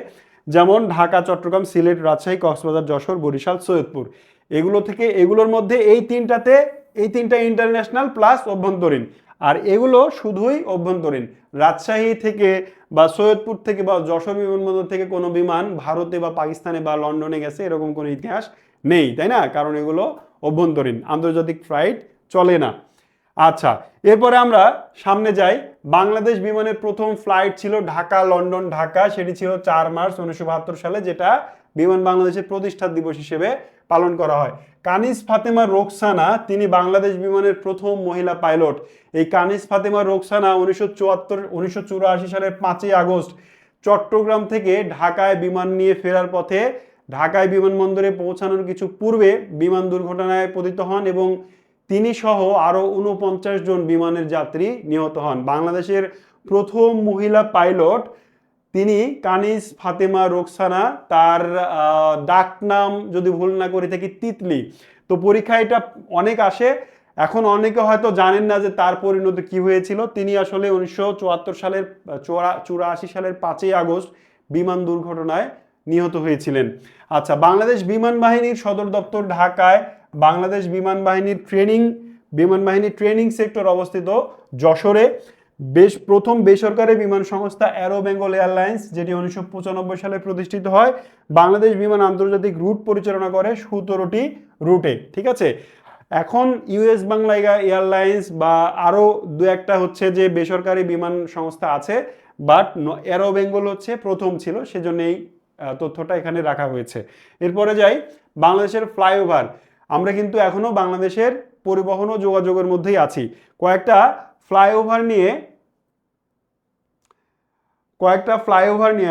যেমন ঢাকা, চট্টগ্রাম, সিলেট, রাজশাহী, কক্সবাজার, যশোর, বরিশাল, সৈয়দপুর। এগুলোর মধ্যে এই তিনটা ইন্টারন্যাশনাল প্লাস অভ্যন্তরীণ, আর এগুলো শুধুই অভ্যন্তরীণ। রাজশাহী থেকে বা সৈয়দপুর থেকে বা যশোর বিমানবন্দর থেকে কোনো বিমান ভারতে বা পাকিস্তানে বা লন্ডনে গেছে এরকম কোনো ইতিহাস নেই, তাই না? কারণ এগুলো অভ্যন্তরীণ, আন্তর্জাতিক ফ্লাইট চলে না। আচ্ছা, এরপরে আমরা সামনে যাই। বাংলাদেশ বিমানের প্রথম ফ্লাইট ছিল ঢাকা লন্ডন ঢাকা, সেটি ছিল 4 মার্চ 1972 সালে, যেটা বিমান বাংলাদেশের প্রতিষ্ঠা দিবস হিসেবে পালন করা হয়। কানিজ ফাতেমা রোকসানা, তিনি বাংলাদেশ বিমানের প্রথম মহিলা পাইলট। এই কানিজ ফাতেমা রোকসানা 1984 সালের 5ই আগস্ট চট্টগ্রাম থেকে ঢাকায় বিমান নিয়ে ফেরার পথে ঢাকায় বিমানবন্দরে পৌঁছানোর কিছু পূর্বে বিমান দুর্ঘটনায় পতিত হন এবং তিনি সহ আরও 49 জন বিমানের যাত্রী নিহত হন। বাংলাদেশের প্রথম মহিলা পাইলট তিনি কানিজ ফাতেমা রোকসানা, তার ডাকনাম যদি ভুল না করে থাকি তিতলি। তো পরীক্ষা এটা অনেক আসে, এখন অনেকে হয়তো জানেন না যে তার পরিণতি কি হয়েছিল। তিনি আসলে 1984 সালের 5ই আগস্ট বিমান দুর্ঘটনায় নিহত হয়েছিলেন। আচ্ছা, বাংলাদেশ বিমান বাহিনীর সদর দপ্তর ঢাকায়। বাংলাদেশ বিমান বাহিনীর ট্রেনিং সেক্টর অবস্থিত যশোরে। প্রথম বেসরকারি বিমান সংস্থা অ্যারো বেঙ্গল এয়ারলাইন্স, যেটি 1995 সালে প্রতিষ্ঠিত হয়। বাংলাদেশ বিমান আন্তর্জাতিক রুট পরিচালনা করে 17টি রুটে, ঠিক আছে। এখন ইউএস বাংলা এয়ারলাইন্স বা আরও দু একটা হচ্ছে যে বেসরকারি বিমান সংস্থা আছে, বাট অ্যারো বেঙ্গল হচ্ছে প্রথম ছিল, সেজন্য এই তথ্যটা এখানে রাখা হয়েছে। এরপরে যাই, বাংলাদেশের ফ্লাইওভার। আমরা কিন্তু এখনো বাংলাদেশের পরিবহন ও যোগাযোগের মধ্যেই আছি। কয়েকটা ফ্লাইওভার নিয়ে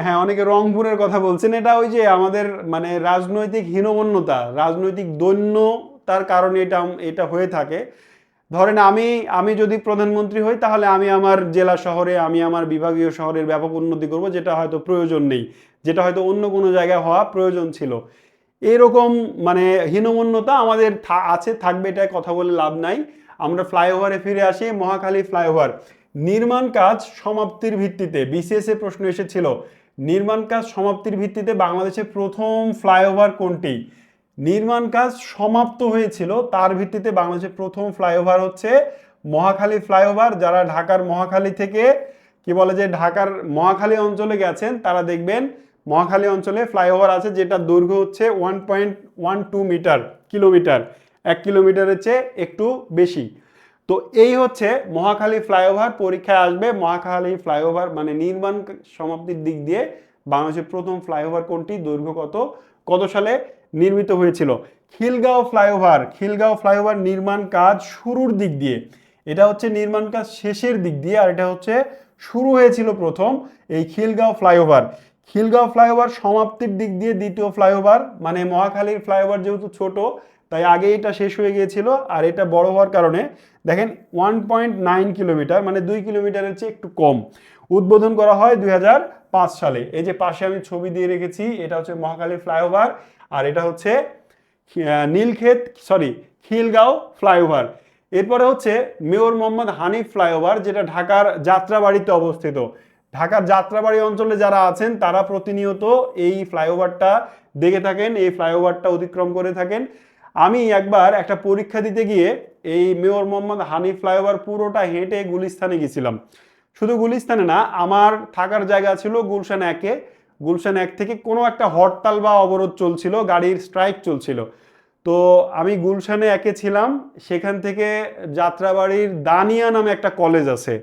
হ্যাঁ, অনেকে রংপুরের কথা বলছেন। এটা ওই যে আমাদের মানে রাজনৈতিক হীনমন্যতা, রাজনৈতিক দৈন্যতার কারণে এটা হয়ে থাকে। ধরেন আমি যদি প্রধানমন্ত্রী হই, তাহলে আমি আমার জেলা শহরে, আমি আমার বিভাগীয় শহরের ব্যাপক উন্নতি করব, যেটা হয়তো প্রয়োজন নেই, যেটা হয়তো অন্য কোনো জায়গায় হওয়া প্রয়োজন ছিল। এরকম মানে হীনমন্যতা আমাদের আছে, থাকবে, এটা কথা বলে লাভ নাই। আমরা ফ্লাইওভারে ফিরে আসি। মহাখালী ফ্লাইওভার নির্মাণ কাজ সমাপ্তির ভিত্তিতে, বিসিএস এ প্রশ্ন এসেছিল, নির্মাণ কাজ সমাপ্তির ভিত্তিতে বাংলাদেশের প্রথম ফ্লাইওভার কোনটি? নির্মাণ কাজ সমাপ্ত হয়েছিল, তার ভিত্তিতে বাংলাদেশের প্রথম ফ্লাইওভার হচ্ছে মহাখালী ফ্লাইওভার। যারা ঢাকার মহাখালী থেকে কি বলে যে ঢাকার মহাখালী অঞ্চলে গেছেন, তারা দেখবেন মহাখালী অঞ্চলে ফ্লাইওভার আছে, যেটা দৈর্ঘ্য হচ্ছে 1.12 কিলোমিটার, 1 কিলোমিটারের চেয়ে একটু বেশি। তো এই হচ্ছে মহাখালী ফ্লাইওভার, পরীক্ষায় আসবে। মহাখালী ফ্লাইওভার মানে নির্মাণ সমাপ্তির দিক দিয়ে বাংলাদেশের প্রথম ফ্লাইওভার কোনটি, দৈর্ঘ্য কত সালে নির্মিত হয়েছিল? খিলগাঁও ফ্লাইওভার নির্মাণ কাজ শুরুর দিক দিয়ে, এটা হচ্ছে নির্মাণ কাজ শেষের দিক দিয়ে, আর এটা হচ্ছে শুরু হয়েছিল প্রথম এই খিলগাঁও ফ্লাইওভার সমাপ্তির দিক দিয়ে দ্বিতীয় ফ্লাইওভার। মানে মহাখালীর ফ্লাইওভার যেহেতু ছোট, তাই আগে এটা শেষ হয়ে গিয়েছিল, আর এটা বড় হওয়ার কারণে দেখেন 1.9 কিলোমিটার, মানে 2 কিলোমিটারের চেয়ে একটু কম। উদ্বোধন করা হয় 2005 সালে। এই যে পাশে আমি ছবি দিয়ে রেখেছি, এটা হচ্ছে মহাখালী ফ্লাইওভার, আর এটা হচ্ছে খিলগাঁও ফ্লাইওভার। এরপরে হচ্ছে মেয়র মোহাম্মদ হানিফ ফ্লাইওভার, যেটা ঢাকার যাত্রাবাড়িতে অবস্থিত। ঢাকার যাত্রাবাড়ি অঞ্চলে যারা আছেন, তারা প্রতিনিয়ত এই ফ্লাইওভারটা দেখে থাকেন, এই ফ্লাইওভারটা অতিক্রম করে থাকেন। আমি একবার একটা পরীক্ষা দিতে গিয়ে এই মেয়র মোহাম্মদ হানিফ ফ্লাইওভার পুরোটা হেঁটে গুলিস্তানে গেছিলাম। শুধু গুলিস্তানে না, আমার থাকার জায়গা ছিল গুলশান 1 থেকে কোনো একটা হরতাল বা অবরোধ চলছিল, গাড়ির স্ট্রাইক চলছিল। তো আমি গুলশানে 1-এ ছিলাম, সেখান থেকে যাত্রাবাড়ির দানিয়া নামে একটা কলেজ আছে,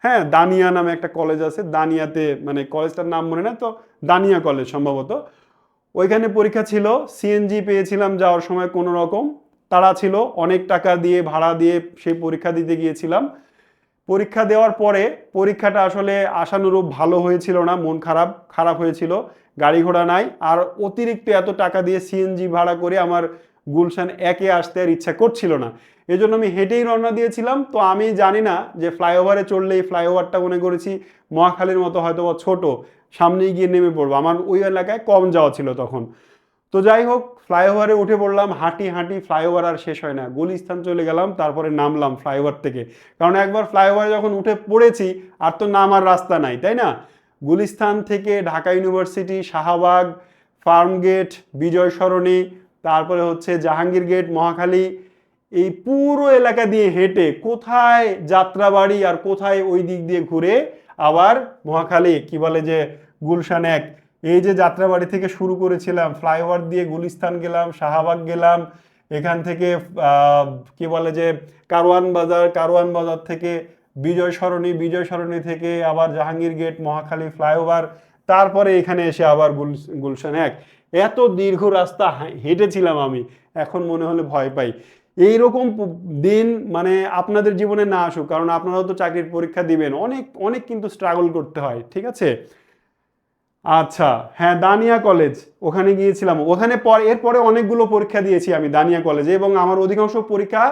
হ্যাঁ দানিয়া নামে একটা কলেজ আছে, দানিয়াতে মানে কলেজটার নাম মনে না, তো দানিয়া কলেজ সম্ভবত। ওইখানে পরীক্ষা ছিল, সিএনজি পেয়েছিলাম যাওয়ার সময়, কোনো রকম তাড়া ছিল, অনেক টাকা দিয়ে ভাড়া দিয়ে সেই পরীক্ষা দিতে গিয়েছিলাম। পরীক্ষা দেওয়ার পরে পরীক্ষাটা আসলে আশানুরূপ ভালো হয়েছিল না, মন খারাপ হয়েছিল। গাড়ি ঘোড়া নাই, আর অতিরিক্ত এত টাকা দিয়ে সিএনজি ভাড়া করে আমার গুলশান 1-এ আসতে আর ইচ্ছা করছিল না, এজন্য আমি হেঁটেই রওনা দিয়েছিলাম। তো আমি জানি না যে ফ্লাইওভারে চললে, এই ফ্লাইওভারটা মনে করেছি মহাখালীর মতো হয়তো ছোট, সামনে গিয়ে নেমে পড়বো, আমার ওই এলাকায় কম যাওয়া ছিল তখন। তো যাই হোক, ফ্লাইওভারে উঠে পড়লাম, হাঁটি হাঁটি, ফ্লাইওভার আর শেষ হয় না, গুলিস্তান চলে গেলাম, তারপরে নামলাম ফ্লাইওভার থেকে, কারণ একবার ফ্লাইওভারে যখন উঠে পড়েছি আর তো নামার রাস্তা নাই, তাই না? গুলিস্তান থেকে Dhaka university, Shahbag, farm gate, Bijoy Sarani, তারপরে হচ্ছে জাহাঙ্গীর গেট, মহাখালী, এই পুরো এলাকা দিয়ে হেঁটে কোথায় যাত্রাবাড়ি আর কোথায় ওই দিক দিয়ে ঘুরে আবার মহাখালী, কি বলে যে গুলশান এক, এই যে যাত্রাবাড়ি থেকে শুরু করেছিলাম, ফ্লাইওভার দিয়ে গুলিস্তান গেলাম, শাহবাগ গেলাম, এখান থেকে কি বলে যে কারওয়ান বাজার, কারওয়ান বাজার থেকে বিজয় সরণি, বিজয় সরণি থেকে আবার জাহাঙ্গীর গেট, মহাখালী, ফ্লাইওভার, তারপরে এখানে এসে আবার গুলশান এক। এত দীর্ঘ রাস্তা হেঁটেছিলাম আমি, এখন মনে হলে ভয় পাই। এইরকম দিন মানে আপনাদের জীবনে না আসুক, কারণ আপনারাও তো চাকরির পরীক্ষা দিবেন, অনেক অনেক কিন্তু স্ট্রাগল করতে হয়, ঠিক আছে? আচ্ছা, হ্যাঁ, দানিয়া কলেজ, ওখানে গিয়েছিলাম, ওখানে এরপরে অনেকগুলো পরীক্ষা দিয়েছি আমি দানিয়া কলেজে, এবং আমার অধিকাংশ পরীক্ষা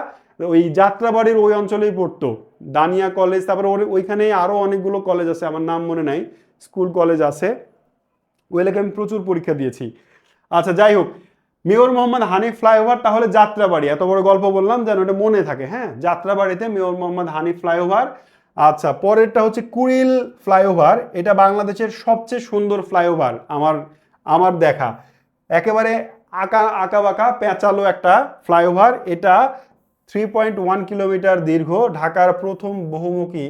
ওই যাত্রাবাড়ির ওই অঞ্চলেই পড়তো। দানিয়া কলেজ, তারপরে ওইখানে আরো অনেকগুলো কলেজ আছে, আমার নাম মনে নাই, স্কুল কলেজ আছে, ওই এলাকায় আমি প্রচুর পরীক্ষা দিয়েছি। আচ্ছা, যাই হোক, মেয়র মোহাম্মদ হানিফ ফ্লাইওভার, তাহলে যাত্রাবাড়ি, এত বড় গল্প বললাম যেন ওটা মনে থাকে। হ্যাঁ, যাত্রাবাড়িতে মেয়র মোহাম্মদ হানিফ ফ্লাইওভার। আচ্ছা, পরেরটা হচ্ছে কুড়িল ফ্লাইওভার, এটা বাংলাদেশের সবচেয়ে সুন্দর ফ্লাইওভার আমার আমার দেখা, একেবারে আঁকা আঁকা বাঁকা পেঁচালো একটা ফ্লাইওভার। এটা 3.1 কিলোমিটার দীর্ঘ, ঢাকার প্রথম বহুমুখী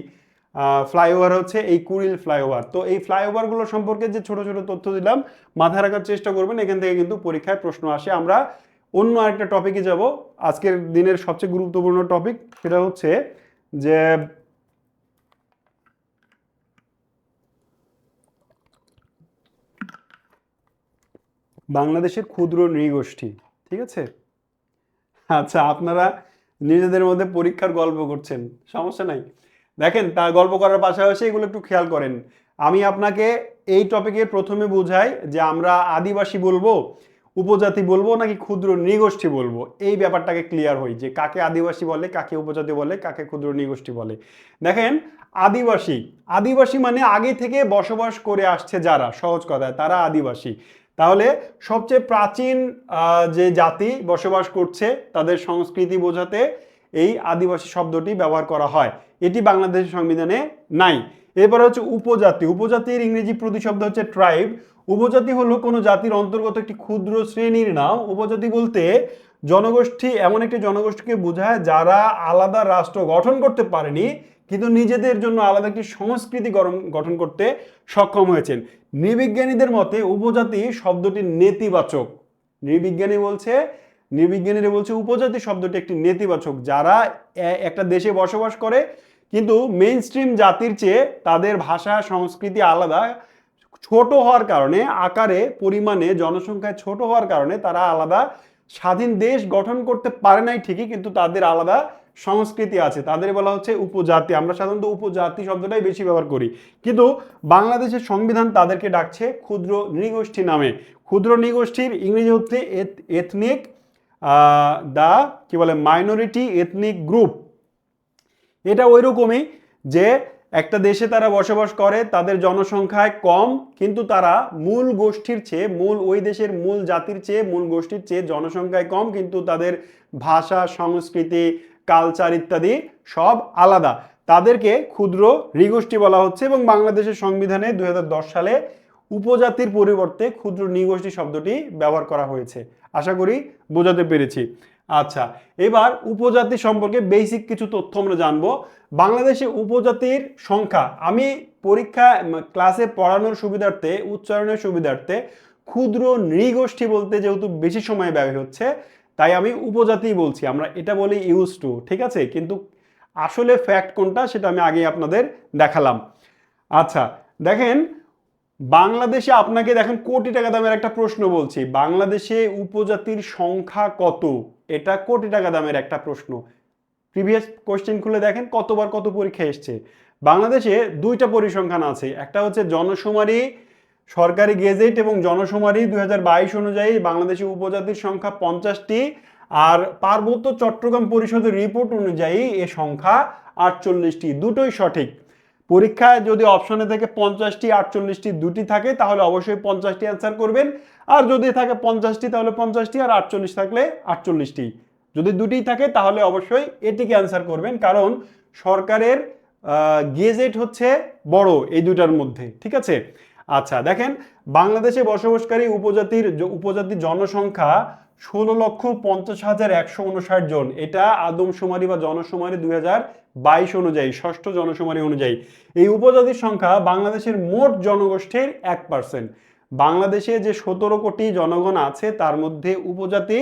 ফ্লাইওভার হচ্ছে এই কুড়িল ফ্লাইওভার। তো এই ফ্লাইওভারগুলো সম্পর্কে যে ছোট ছোট তথ্য দিলাম, মাথায় রাখার চেষ্টা করবেন, এখান থেকে কিন্তু পরীক্ষায় প্রশ্ন আসে। আমরা অন্য আরেকটা টপিকে যাব, আজকের দিনের সবচেয়ে গুরুত্বপূর্ণ টপিক, সেটা হচ্ছে যে বাংলাদেশের ক্ষুদ্র নৃগোষ্ঠী, ঠিক আছে? আচ্ছা, আপনারা নিজেদের মধ্যে পরীক্ষার গল্প করছেন, সমস্যা নাই, দেখেন, তা গল্প করার পাশাপাশি এগুলো একটু খেয়াল করেন। আমি আপনাকে এই টপিকে প্রথমে বুঝাই যে আমরা আদিবাসী বলবো, উপজাতি বলবো, নাকি ক্ষুদ্র নৃগোষ্ঠী বলবো, এই ব্যাপারটাকে ক্লিয়ার হই যে কাকে আদিবাসী বলে, কাকে উপজাতি বলে, কাকে ক্ষুদ্র নৃগোষ্ঠী বলে। দেখেন, আদিবাসী, আদিবাসী মানে আগে থেকে বসবাস করে আসছে যারা, সহজ কথায় তারা আদিবাসী। তাহলে সবচেয়ে প্রাচীন যে জাতি বসবাস করছে তাদের সংস্কৃতি বোঝাতে এই আদিবাসী শব্দটি ব্যবহার করা হয়, এটি বাংলাদেশের সংবিধানে নাই। এরপরে হচ্ছে উপজাতি, উপজাতির ইংরেজি প্রতিশব্দ হচ্ছে ট্রাইব। উপজাতি হলো কোনো জাতির অন্তর্গত একটি ক্ষুদ্র শ্রেণীর নাম। উপজাতি বলতে জনগোষ্ঠী, এমন একটি জনগোষ্ঠীকে বোঝায় যারা আলাদা রাষ্ট্র গঠন করতে পারেনি, কিন্তু নিজেদের জন্য আলাদা একটি সংস্কৃতি গঠন করতে সক্ষম হয়েছেন। নৃবিজ্ঞানীদের মতে উপজাতি শব্দটি নেতিবাচক। নৃবিজ্ঞানীরা বলছে উপজাতি শব্দটি একটি নেতিবাচক, যারা একটা দেশে বসবাস করে কিন্তু মেইন স্ট্রিম জাতির চেয়ে তাদের ভাষা সংস্কৃতি আলাদা, ছোট হওয়ার কারণে, আকারে পরিমাণে জনসংখ্যায় ছোট হওয়ার কারণে তারা আলাদা স্বাধীন দেশ গঠন করতে পারে নাই ঠিকই, কিন্তু তাদের আলাদা সংস্কৃতি আছে, তাদের বলা হচ্ছে উপজাতি। আমরা সাধারণত উপজাতি শব্দটাই বেশি ব্যবহার করি, কিন্তু বাংলাদেশের সংবিধান তাদেরকে ডাকছে ক্ষুদ্র নৃগোষ্ঠী নামে। ক্ষুদ্র নৃগোষ্ঠীর ইংরেজি হচ্ছে এথনিক, দা কি বলে, মাইনরিটি এথনিক গ্রুপ। এটা ওই রকমই যে একটা দেশে তারা বসবাস করে, তাদের জনসংখ্যায় কম, কিন্তু তারা মূল গোষ্ঠীর চেয়ে, ওই দেশের মূল জাতির চেয়ে, মূল গোষ্ঠীর চেয়ে জনসংখ্যায় কম, কিন্তু তাদের ভাষা, সংস্কৃতি, কালচার ইত্যাদি সব আলাদা, তাদেরকে ক্ষুদ্র নৃগোষ্ঠী বলা হচ্ছে। এবং বাংলাদেশের সংবিধানে 2010 সালে উপজাতির পরিবর্তে ক্ষুদ্র নৃগোষ্ঠী শব্দটি ব্যবহার করা হয়েছে। আশা করি বোঝাতে পেরেছি। আচ্ছা, এবার উপজাতি সম্পর্কে বেসিক কিছু তথ্য আমরা জানবো। বাংলাদেশে উপজাতির সংখ্যা, আমি পরীক্ষা ক্লাসে পড়ানোর সুবিধার্থে, উচ্চারণের সুবিধার্থে ক্ষুদ্র নৃগোষ্ঠী বলতে যেহেতু বেশি সময় ব্যয় হচ্ছে, তাই আমি উপজাতি বলছি, আমরা এটা বলি ইউজ টু, ঠিক আছে? কিন্তু আসলে ফ্যাক্ট কোনটা সেটা আমি আগেই আপনাদের দেখালাম। আচ্ছা, দেখেন, বাংলাদেশে আপনাকে দেখেন কোটি টাকা দামের একটা প্রশ্ন বলছি, বাংলাদেশে উপজাতির সংখ্যা কত, এটা কোটি টাকা দামের একটা প্রশ্ন। প্রিভিয়াস কোশ্চেন খুলে দেখেন কতবার কত পরীক্ষা এসছে। বাংলাদেশে দুইটা পরিসংখ্যান আছে, একটা হচ্ছে জনশুমারি, সরকারি গেজেট এবং জনশুমারি 2022 অনুযায়ী বাংলাদেশে উপজাতির সংখ্যা 50টি, আর পার্বত্য চট্টগ্রাম পরিষদের রিপোর্ট অনুযায়ী এ সংখ্যা 48টি, দুটোই সঠিক। পরীক্ষায় যদি অপশনে থেকে 50টি 48টি দুটি থাকে তাহলে অবশ্যই 50টি অ্যান্সার করবেন, আর যদি থাকে 50টি তাহলে 50টি, আর 48 থাকলে 48টি। যদি দুটিই থাকে তাহলে অবশ্যই এটিকে অ্যান্সার করবেন, কারণ সরকারের গেজেট হচ্ছে বড় এই দুটার মধ্যে, ঠিক আছে। আচ্ছা দেখেন, বাংলাদেশে বসবাসকারী উপজাতির জনসংখ্যা 16,50,159 জন। এটা আদমশুমারি বা জনশুমারি 2022 অনুযায়ী, ষষ্ঠ জনশুমারি অনুযায়ী। এই উপজাতির সংখ্যা বাংলাদেশের মোট জনগোষ্ঠীর 1%। বাংলাদেশে যে 17 কোটি জনগণ আছে তার মধ্যে উপজাতি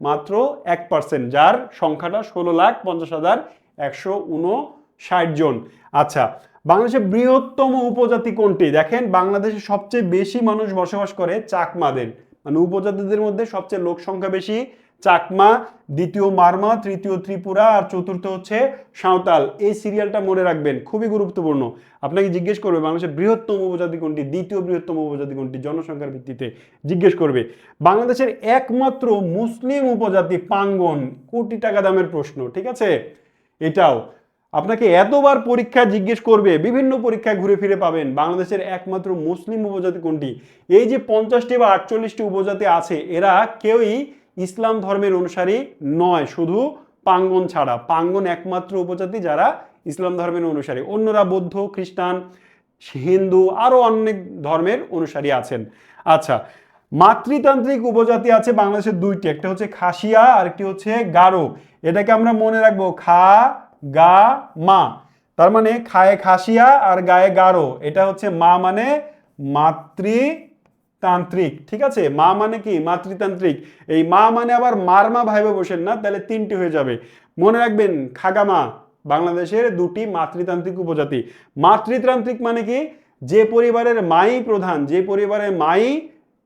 মাত্র 1%, যার সংখ্যাটা 16,50,159 জন। আচ্ছা, বাংলাদেশের বৃহত্তম উপজাতি কোনটি? দেখেন, বাংলাদেশে সবচেয়ে বেশি মানুষ বসবাস করে চাকমাদের, মানে উপজাতিদের মধ্যে সবচেয়ে লোক সংখ্যা বেশি চাকমা, দ্বিতীয় মারমা, তৃতীয় ত্রিপুরা, আর চতুর্থ হচ্ছে সাঁওতাল। এই সিরিয়ালটা মনে রাখবেন, খুবই গুরুত্বপূর্ণ। আপনাকে জিজ্ঞেস করবে বাংলাদেশের বৃহত্তম উপজাতি কোনটি, দ্বিতীয় বৃহত্তম উপজাতি কোনটি, জনসংখ্যার ভিত্তিতে জিজ্ঞেস করবে। বাংলাদেশের একমাত্র মুসলিম উপজাতি পাঙ্গন, কোটি টাকা দামের প্রশ্ন, ঠিক আছে। এটাও আপনাকে এতবার পরীক্ষা জিজ্ঞেস করবে, বিভিন্ন পরীক্ষায় ঘুরে ফিরে পাবেন বাংলাদেশের একমাত্র মুসলিম উপজাতি কোনটি। এই যে 50টি বা 48টি উপজাতি আছে, এরা কেউই ইসলাম ধর্মের অনুসারী নয়, শুধু পাঙ্গন ছাড়া। পাঙ্গন একমাত্র উপজাতি যারা ইসলাম ধর্মের অনুসারী, অন্যরা বৌদ্ধ, খ্রিস্টান, হিন্দু, আরো অনেক ধর্মের অনুসারী আছেন। আচ্ছা, মাতৃতান্ত্রিক উপজাতি আছে বাংলাদেশের দুইটি, একটা হচ্ছে খাসিয়া আর একটি হচ্ছে গারো। এটাকে আমরা মনে রাখবো, খা গা মা, তার মানে খায়ে খাসিয়া আর গায়ে গারো। এটা হচ্ছে মা মানে মাতৃতান্ত্রিক, ঠিক আছে। মা মানে কি? মাতৃতান্ত্রিক। এই মা মানে আবার মারমা ভাইবে বসেন না, তাহলে তিনটি হয়ে যাবে। মনে রাখবেন, খাগামা বাংলাদেশের দুটি মাতৃতান্ত্রিক উপজাতি। মাতৃতান্ত্রিক মানে কি? যে পরিবারের মাই প্রধান, যে পরিবারের মাই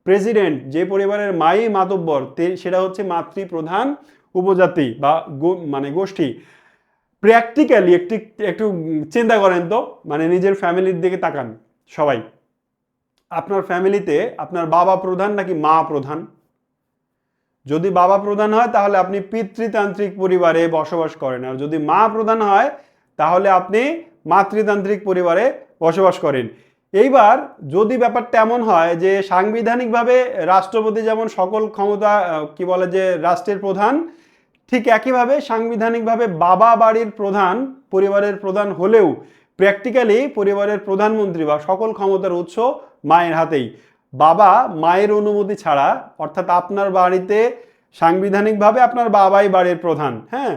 প্রেসিডেন্ট, যে পরিবারের মাই মাতব্বর, সেটা হচ্ছে মাতৃপ্রধান উপজাতি বা মানে গোষ্ঠী। প্র্যাকটিক্যালি একটু চিন্তা করেন তো, মানে নিজের ফ্যামিলির দিকে তাকান সবাই। আপনার ফ্যামিলিতে আপনার বাবা প্রধান নাকি মা প্রধান? যদি বাবা প্রধান হয় তাহলে আপনি পিতৃতান্ত্রিক পরিবারে বসবাস করেন, আর যদি মা প্রধান হয় তাহলে আপনি মাতৃতান্ত্রিক পরিবারে বসবাস করেন। এইবার যদি ব্যাপারটা এমন হয় যে সাংবিধানিকভাবে রাষ্ট্রপতি যেমন সকল ক্ষমতা কি বলে যে রাষ্ট্রের প্রধান, ঠিক একইভাবে সাংবিধানিকভাবে বাবা বাড়ির প্রধান, পরিবারের প্রধান হলেও প্র্যাকটিক্যালি পরিবারের প্রধানমন্ত্রী বা সকল ক্ষমতার উৎস মায়ের হাতেই। বাবা মায়ের অনুমতি ছাড়া, অর্থাৎ আপনার বাড়িতে সাংবিধানিকভাবে আপনার বাবাই বাড়ির প্রধান, হ্যাঁ,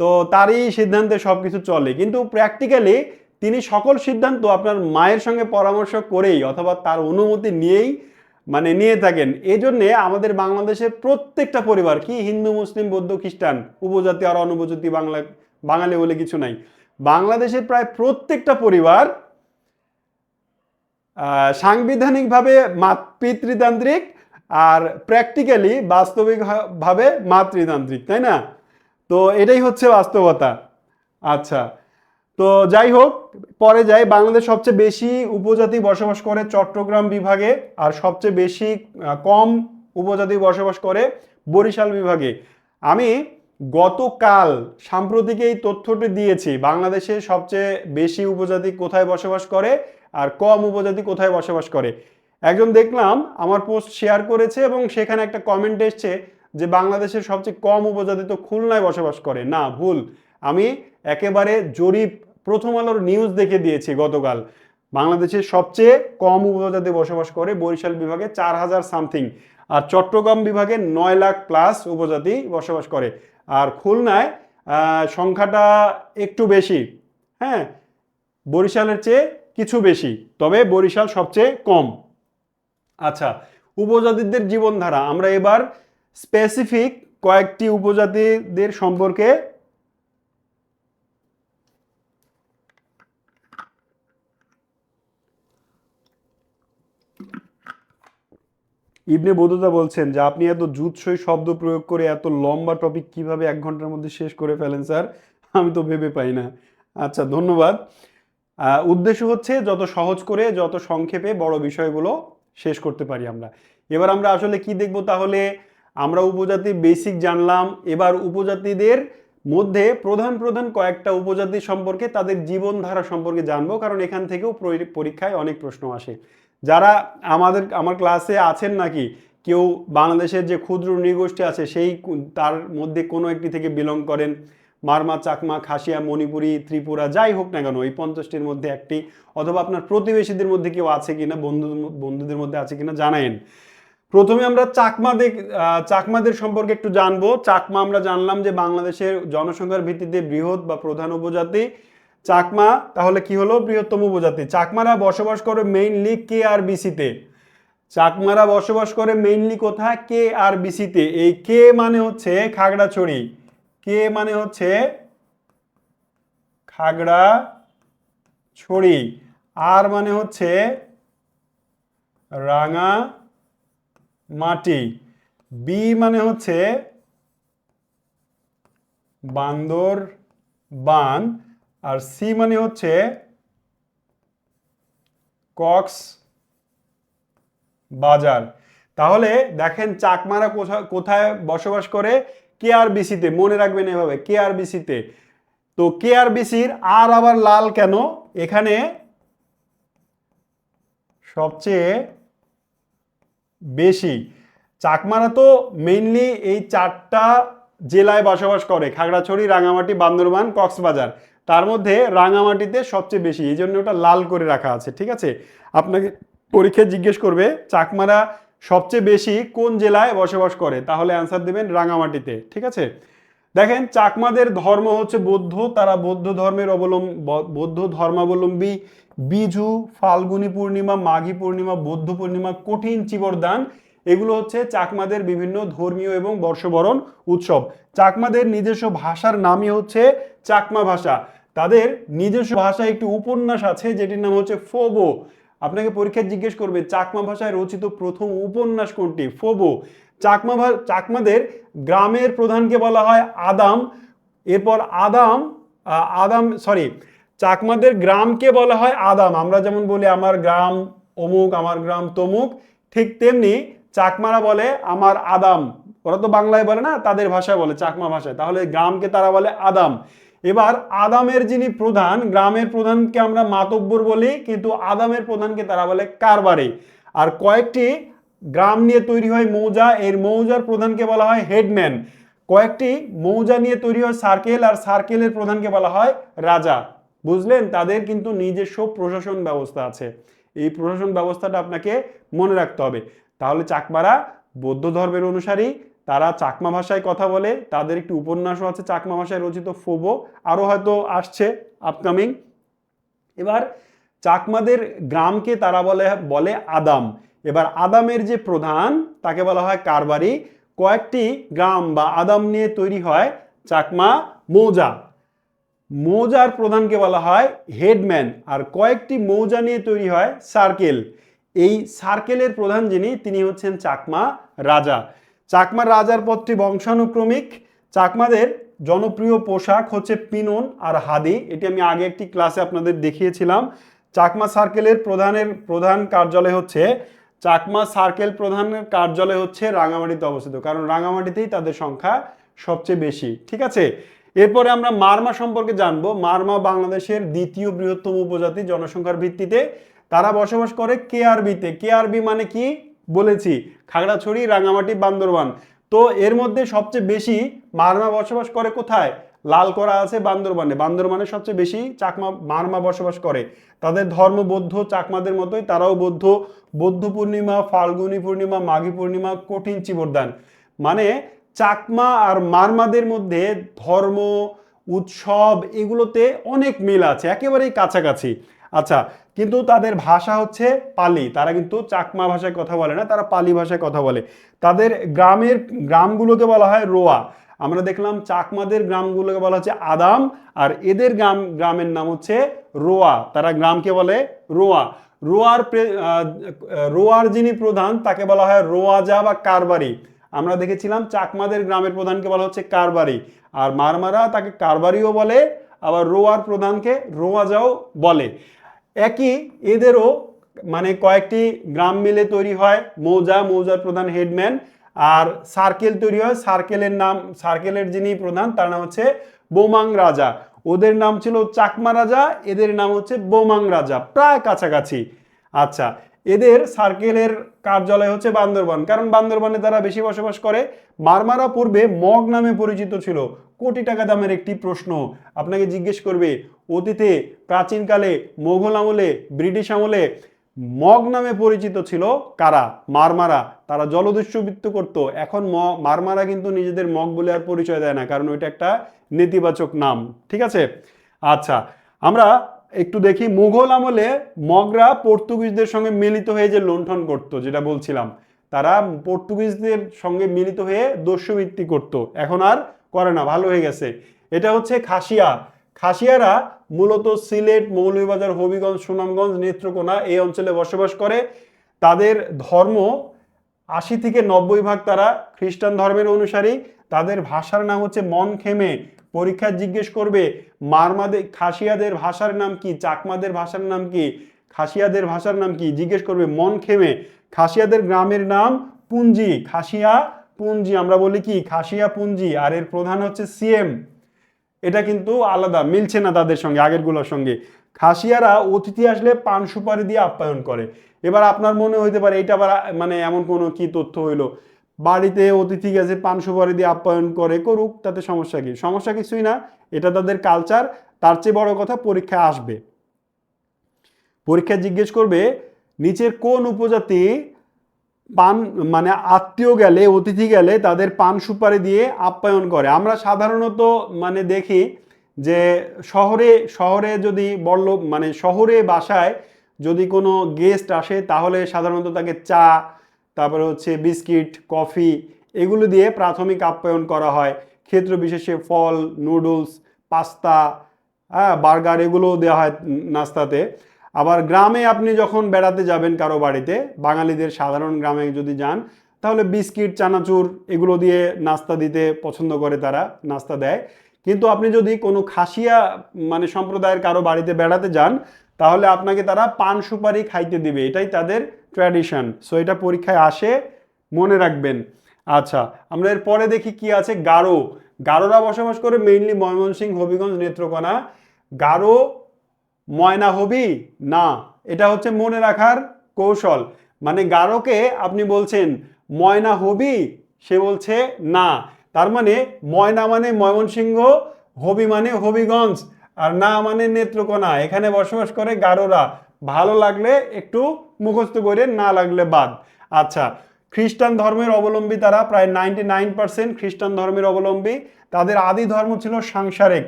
তো তারই সিদ্ধান্তে সবকিছু চলে, কিন্তু প্র্যাকটিক্যালি তিনি সকল সিদ্ধান্ত আপনার মায়ের সঙ্গে পরামর্শ করেই অথবা তার অনুমতি নিয়েই মানে নিয়ে থাকেন। এই জন্যে আমাদের বাংলাদেশের প্রত্যেকটা পরিবার, কি হিন্দু, মুসলিম, বৌদ্ধ, খ্রিস্টান, উপজাতি আর অনুপজাতি, বাঙালি বলে কিছু নাই, বাংলাদেশের প্রায় প্রত্যেকটা পরিবার সাংবিধানিকভাবে পিতৃতান্ত্রিক আর প্র্যাকটিক্যালি বাস্তবিকভাবে মাতৃতান্ত্রিক, তাই না? তো এটাই হচ্ছে বাস্তবতা। আচ্ছা, তো যাই হোক, পরে যাই। বাংলাদেশ সবচেয়ে বেশি উপজাতি বসবাস করে চট্টগ্রাম বিভাগে, আর সবচেয়ে বেশি কম উপজাতি বসবাস করে বরিশাল বিভাগে। আমি গতকাল সাম্প্রতিক এই তথ্যটি দিয়েছি, বাংলাদেশে সবচেয়ে বেশি উপজাতি কোথায় বসবাস করে আর কম উপজাতি কোথায় বসবাস করে। একজন দেখলাম আমার পোস্ট শেয়ার করেছে এবং সেখানে একটা কমেন্ট এসছে যে বাংলাদেশের সবচেয়ে কম উপজাতি তো খুলনায় বসবাস করে। না, ভুল। আমি একেবারে জরিপ প্রথম আলোর নিউজ দেখে দিয়েছি গতকাল। বাংলাদেশের সবচেয়ে কম উপজাতি বসবাস করে বরিশাল বিভাগে 4,000 সামথিং, আর চট্টগ্রাম বিভাগে 9 লাখ প্লাস উপজাতি বসবাস করে, আর খুলনায় সংখ্যাটা একটু বেশি, হ্যাঁ, বরিশালের চেয়ে কিছু বেশি, তবে বরিশাল সবচেয়ে কম। আচ্ছা, উপজাতিদের জীবনধারা, আমরা এবার স্পেসিফিক কয়েকটি উপজাতিদের সম্পর্কে ইবনে বতুতা বলছেন যে আপনি এত জুৎসই শব্দ প্রয়োগ করে এত লম্বা টপিক কিভাবে 1 ঘন্টার মধ্যে শেষ করে ফেলেন স্যার, আমি তো ভেবে পাই না। আচ্ছা, ধন্যবাদ। উদ্দেশ্য হচ্ছে যত সহজ করে, যত সংক্ষেপে বড় বিষয়গুলো শেষ করতে পারি আমরা। এবার আমরা আসলে কি দেখব তাহলে? আমরা উপজাতির বেসিক জানলাম, এবার উপজাতিদের মধ্যে প্রধান প্রধান কয়েকটা উপজাতি সম্পর্কে তাদের জীবনধারা সম্পর্কে জানবো, কারণ এখান থেকেও পরীক্ষায় অনেক প্রশ্ন আসে। যারা আমার ক্লাসে আছেন নাকি কেউ বাংলাদেশের যে ক্ষুদ্র নৃগোষ্ঠী আছে সেই তার মধ্যে কোনো একটি থেকে বিলং করেন, মারমা, চাকমা, খাসিয়া, মণিপুরি, ত্রিপুরা, যাই হোক না কেন এই 50টির মধ্যে একটি, অথবা আপনার প্রতিবেশীদের মধ্যে কেউ আছে কিনা, বন্ধুদের মধ্যে আছে কিনা জানায়েন। প্রথমে আমরা চাকমাদের সম্পর্কে একটু জানবো। চাকমা আমরা জানলাম যে বাংলাদেশের জনসংখ্যার ভিত্তিতে বৃহৎ বা প্রধান উপজাতি চাকমা। তাহলে কি হলো? বৃহত্তম উপজাতি। চাকমারা বসবাস করে মেইনলি KRBC-তে। চাকমারা বসবাস করে মেইনলি কোথায়? KRBC-তে। এই কে মানে হচ্ছে খাগড়াছড়ি, কে মানে হচ্ছে খাগড়াছড়ি, আর মানে হচ্ছে রাঙামাটি, বি মানে হচ্ছে বান্দরবান, আর সি মানে হচ্ছে কক্সবাজার। তাহলে দেখেন চাকমারা কোথায় বসবাস করে? KRBC-তে। মনে রাখবেন এভাবে, KRBC-তে। তো KRBC-র আর আবার লাল কেন? এখানে সবচেয়ে বেশি চাকমারা তো মেইনলি এই 4টা জেলায় বসবাস করে, খাগড়াছড়ি, রাঙামাটি, বান্দরবান, কক্সবাজার। তার মধ্যে রাঙামাটিতে সবচেয়ে বেশি, এই জন্য ওটা লাল করে রাখা আছে। ঠিক আছে, আপনাকে পরীক্ষায় জিজ্ঞেস করবে চাকমারা সবচেয়ে বেশি কোন জেলায় বসবাস করে, তাহলে অ্যান্সার দেবেন রাঙামাটিতে। ঠিক আছে, দেখেন চাকমাদের ধর্ম হচ্ছে বৌদ্ধ। তারা বৌদ্ধ ধর্মাবলম্বী। বিজু, ফাল্গুনী পূর্ণিমা, মাঘী পূর্ণিমা, বৌদ্ধ পূর্ণিমা, কঠিন চিবরদান, এগুলো হচ্ছে চাকমাদের বিভিন্ন ধর্মীয় এবং বর্ষবরণ উৎসব। চাকমাদের নিজস্ব ভাষার নামই হচ্ছে চাকমা ভাষা। তাদের নিজস্ব ভাষায় একটি উপন্যাস আছে যেটির নাম হচ্ছে ফোবো। আপনাকে পরীক্ষায় জিজ্ঞেস করবে চাকমা ভাষায় রচিত প্রথম উপন্যাস কোনটি? ফোবো। চাকমাদের গ্রামের প্রধানকে বলা হয় আদাম। এরপর চাকমাদের গ্রামকে বলা হয় আদাম। আমরা যেমন বলি আমার গ্রাম অমুক, আমার গ্রাম তমুক, ঠিক তেমনি চাকমারা বলে আমার আদাম। ওরা তো বাংলায় বলে না, তাদের ভাষায় বলে, চাকমা ভাষায়। তাহলে গ্রামকে তারা বলে আদাম। এবার আদামের যিনি প্রধান, গ্রামের প্রধানকে আমরা মাতব্বর বলি, কিন্তু আদামের প্রধানকে তারা বলে কারবারি। আর কয়েকটি গ্রাম নিয়ে তৈরি হয় মৌজা, এর মৌজার প্রধানকে বলা হয় হেডম্যান। কয়েকটি মৌজা নিয়ে তৈরি হয় সার্কেল, আর সার্কেলের প্রধানকে বলা হয় রাজা। বুঝলেন? তাদের কিন্তু নিজস্ব প্রশাসন ব্যবস্থা আছে। এই প্রশাসন ব্যবস্থাটা আপনাকে মনে রাখতে হবে। তাহলে চাকমারা বৌদ্ধ ধর্মের অনুসারী, তারা চাকমা ভাষায় কথা বলে, তাদের একটি উপন্যাসও আছে চাকমা ভাষায় রচিত, ফোবো, আরও হয়তো আসছে আপকামিং। এবার চাকমাদের গ্রামকে তারা বলে আদাম। এবার আদামের যে প্রধান তাকে বলা হয় কারবারি। কয়েকটি গ্রাম বা আদাম নিয়ে তৈরি হয় চাকমা মৌজা। মৌজার প্রধানকে বলা হয় হেডম্যান। আর কয়েকটি মৌজা নিয়ে তৈরি হয় সার্কেল। এই সার্কেলের প্রধান যিনি, তিনি হচ্ছেন চাকমা রাজা। চাকমা রাজার পদটি বংশানুক্রমিক। চাকমাদের জনপ্রিয় পোশাক হচ্ছে পিনন আর হাদি। এটি আমি আগে একটি ক্লাসে আপনাদের দেখিয়েছিলাম। চাকমা সার্কেলের প্রধান কার্যালয় হচ্ছে রাঙামাটিতে অবস্থিত, কারণ রাঙামাটিতেই তাদের সংখ্যা সবচেয়ে বেশি। ঠিক আছে, এরপরে আমরা মারমা সম্পর্কে জানবো। মারমা বাংলাদেশের দ্বিতীয় বৃহত্তম উপজাতি জনসংখ্যার ভিত্তিতে। তারা বসবাস করে KRB-তে। KRB মানে কি বলেছি? খাগড়াছড়ি, রাঙামাটি, বান্দরবান। তো এর মধ্যে সবচেয়ে বেশি মারমা বসবাস করে কোথায়? লাল করা আছে বান্দরবানে। বান্দরবানে সবচেয়ে বেশি মারমা বসবাস করে। তাদের ধর্ম বৌদ্ধ, চাকমাদের মতোই তারাও বৌদ্ধ। বৌদ্ধ পূর্ণিমা, ফাল্গুনী পূর্ণিমা, মাঘী পূর্ণিমা, কঠিন চিবরদান। মানে চাকমা আর মারমাদের মধ্যে ধর্ম, উৎসব এগুলোতে অনেক মিল আছে, একেবারেই কাছাকাছি। আচ্ছা, কিন্তু তাদের ভাষা হচ্ছে পালি। তারা কিন্তু চাকমা ভাষায় কথা বলে না, তারা পালি ভাষায় কথা বলে। তাদের গ্রামগুলোকে বলা হয় রোয়া। আমরা দেখলাম চাকমাদের গ্রামগুলোকে বলা হচ্ছে আদাম, আর এদের গ্রামের নাম হচ্ছে রোয়া। তারা গ্রামকে বলে রোয়া। রোয়ার যিনি প্রধান তাকে বলা হয় রোয়াজা বা কারবারি। আমরা দেখেছিলাম চাকমাদের গ্রামের প্রধানকে বলা হচ্ছে কারবারি, আর মারমারা তাকে কারবারিও বলে, আবার রোয়ার প্রধানকে রোয়াজাও বলে। একই এদেরও মানে কয়েকটি গ্রাম মিলে তৈরি হয় মৌজা, মৌজার প্রধান হেডম্যান, আর সার্কেল তৈরি হয়। সার্কেলের যিনি প্রধান তার নাম হচ্ছে বোমাং রাজা। ওদের নাম ছিল চাকমা রাজা, এদের নাম হচ্ছে বোমাং রাজা, প্রায় কাছাকাছি। আচ্ছা, এদের সার্কেলের কার্যালয় হচ্ছে বান্দরবান, কারণ বান্দরবানে তারা বেশি বসবাস করে। মারমারা পূর্বে মগ নামে পরিচিত ছিল। কোটি টাকা দামের একটি প্রশ্ন আপনাকে জিজ্ঞেস করবে, অতীতে প্রাচীনকালে মোগল আমলে ব্রিটিশ আমলে মগ নামে পরিচিত ছিল কারা? মারমারা। তারা জলদস্যুবৃত্ত করত। এখন মারমারা কিন্তু নিজেদের মগ বলে আর পরিচয় দেয় না, কারণ ওইটা একটা নেতিবাচক নাম। ঠিক আছে। আচ্ছা, আমরা একটু দেখি মুঘল আমলে মগরা পর্তুগিজদের সঙ্গে মিলিত হয়ে যে লুণ্ঠন করত, যেটা বলছিলাম, তারা পর্তুগিজদের সঙ্গে মিলিত হয়ে দস্যুবৃত্তি করত, এখন আর করে না, ভালো হয়ে গেছে। এটা হচ্ছে খাসিয়া। খাসিয়ারা মূলত সিলেট, মৌলভীবাজার, হবিগঞ্জ, সুনামগঞ্জ, নেত্রকোনা এই অঞ্চলে বসবাস করে। তাদের ধর্ম 80 থেকে 90 ভাগ তারা খ্রিস্টান ধর্মের অনুসারী। তাদের ভাষার নাম হচ্ছে মনখেমে। পরীক্ষা জিজ্ঞেস করবে মারমাদের খাসিয়াদের ভাষার নাম কি, চাকমাদের ভাষার নাম কি, খাসিয়াদের ভাষার নাম কি, জিজ্ঞেস করবে মনখেমে। খাসিয়াদের গ্রামের নাম পুঞ্জি, খাসিয়া পুঞ্জি, আমরা বলি কি খাসিয়া পুঞ্জি, আর এর প্রধান হচ্ছে সিএম। এটা কিন্তু আলাদা, মিলছে না তাদের সঙ্গে, আগেরগুলোর সঙ্গে। খাসিয়ারা অতিথি আসলে পান সুপারি দিয়ে আপ্যায়ন করে। এবার আপনার মনে হইতে পারে এটা আবার মানে এমন কোনো কি তথ্য হইলো, বাড়িতে অতিথি গেছে পান সুপারি দিয়ে আপ্যায়ন করে, করুক, তাতে সমস্যা কি? সমস্যা কিছুই না, এটা তাদের কালচার। তার চেয়ে বড় কথা পরীক্ষায় আসবে, পরীক্ষায় জিজ্ঞেস করবে নিচের কোন উপজাতি পান মানে আত্মীয় গেলে, অতিথি গেলে তাদের পান সুপারি দিয়ে আপ্যায়ন করে? আমরা সাধারণত মানে দেখি যে শহরে শহরে যদি বড় মানে শহরে বাসায় যদি কোনো গেস্ট আসে, তাহলে সাধারণত তাকে চা, তারপরে হচ্ছে বিস্কিট, কফি, এগুলো দিয়ে প্রাথমিক আপ্যায়ন করা হয়। ক্ষেত্র বিশেষে ফল, নুডলস, পাস্তা, হ্যাঁ, বার্গার, এগুলোও দেওয়া হয় নাস্তাতে। আবার গ্রামে আপনি যখন বেড়াতে যাবেন কারো বাড়িতে, বাঙালিদের সাধারণ গ্রামে যদি যান, তাহলে বিস্কিট, চানাচুর এগুলো দিয়ে নাস্তা দিতে পছন্দ করে, তারা নাস্তা দেয়। কিন্তু আপনি যদি কোনো খাসিয়া মানে সম্প্রদায়ের কারো বাড়িতে বেড়াতে যান, তাহলে আপনাকে তারা পান সুপারি খাইতে দিবে, এটাই তাদের ট্র্যাডিশন। সো এটা পরীক্ষায় আসে, মনে রাখবেন। আচ্ছা, আমরা এর পরে দেখি কি আছে। গারো। গারোরা বসবাস করে মেইনলি ময়মনসিংহ, হবিগঞ্জ, নেত্রকোনা। গারো ময়না হবি না, এটা হচ্ছে মনে রাখার কৌশল। মানে গারোকে আপনি বলছেন ময়না হবি, সে বলছে না। তার মানে ময়না মানে ময়মনসিংহ, হবি মানে হবিগঞ্জ, আর না মানে নেত্রকোনা। এখানে বসবাস করে গারোরা। ভালো লাগলে একটু মুখস্থ করে, না লাগলে বাদ। আচ্ছা, খ্রিস্টান ধর্মের অবলম্বী তারা, প্রায় 99% খ্রিস্টান ধর্মের অবলম্বী। তাদের আদি ধর্ম ছিল সাংসারিক।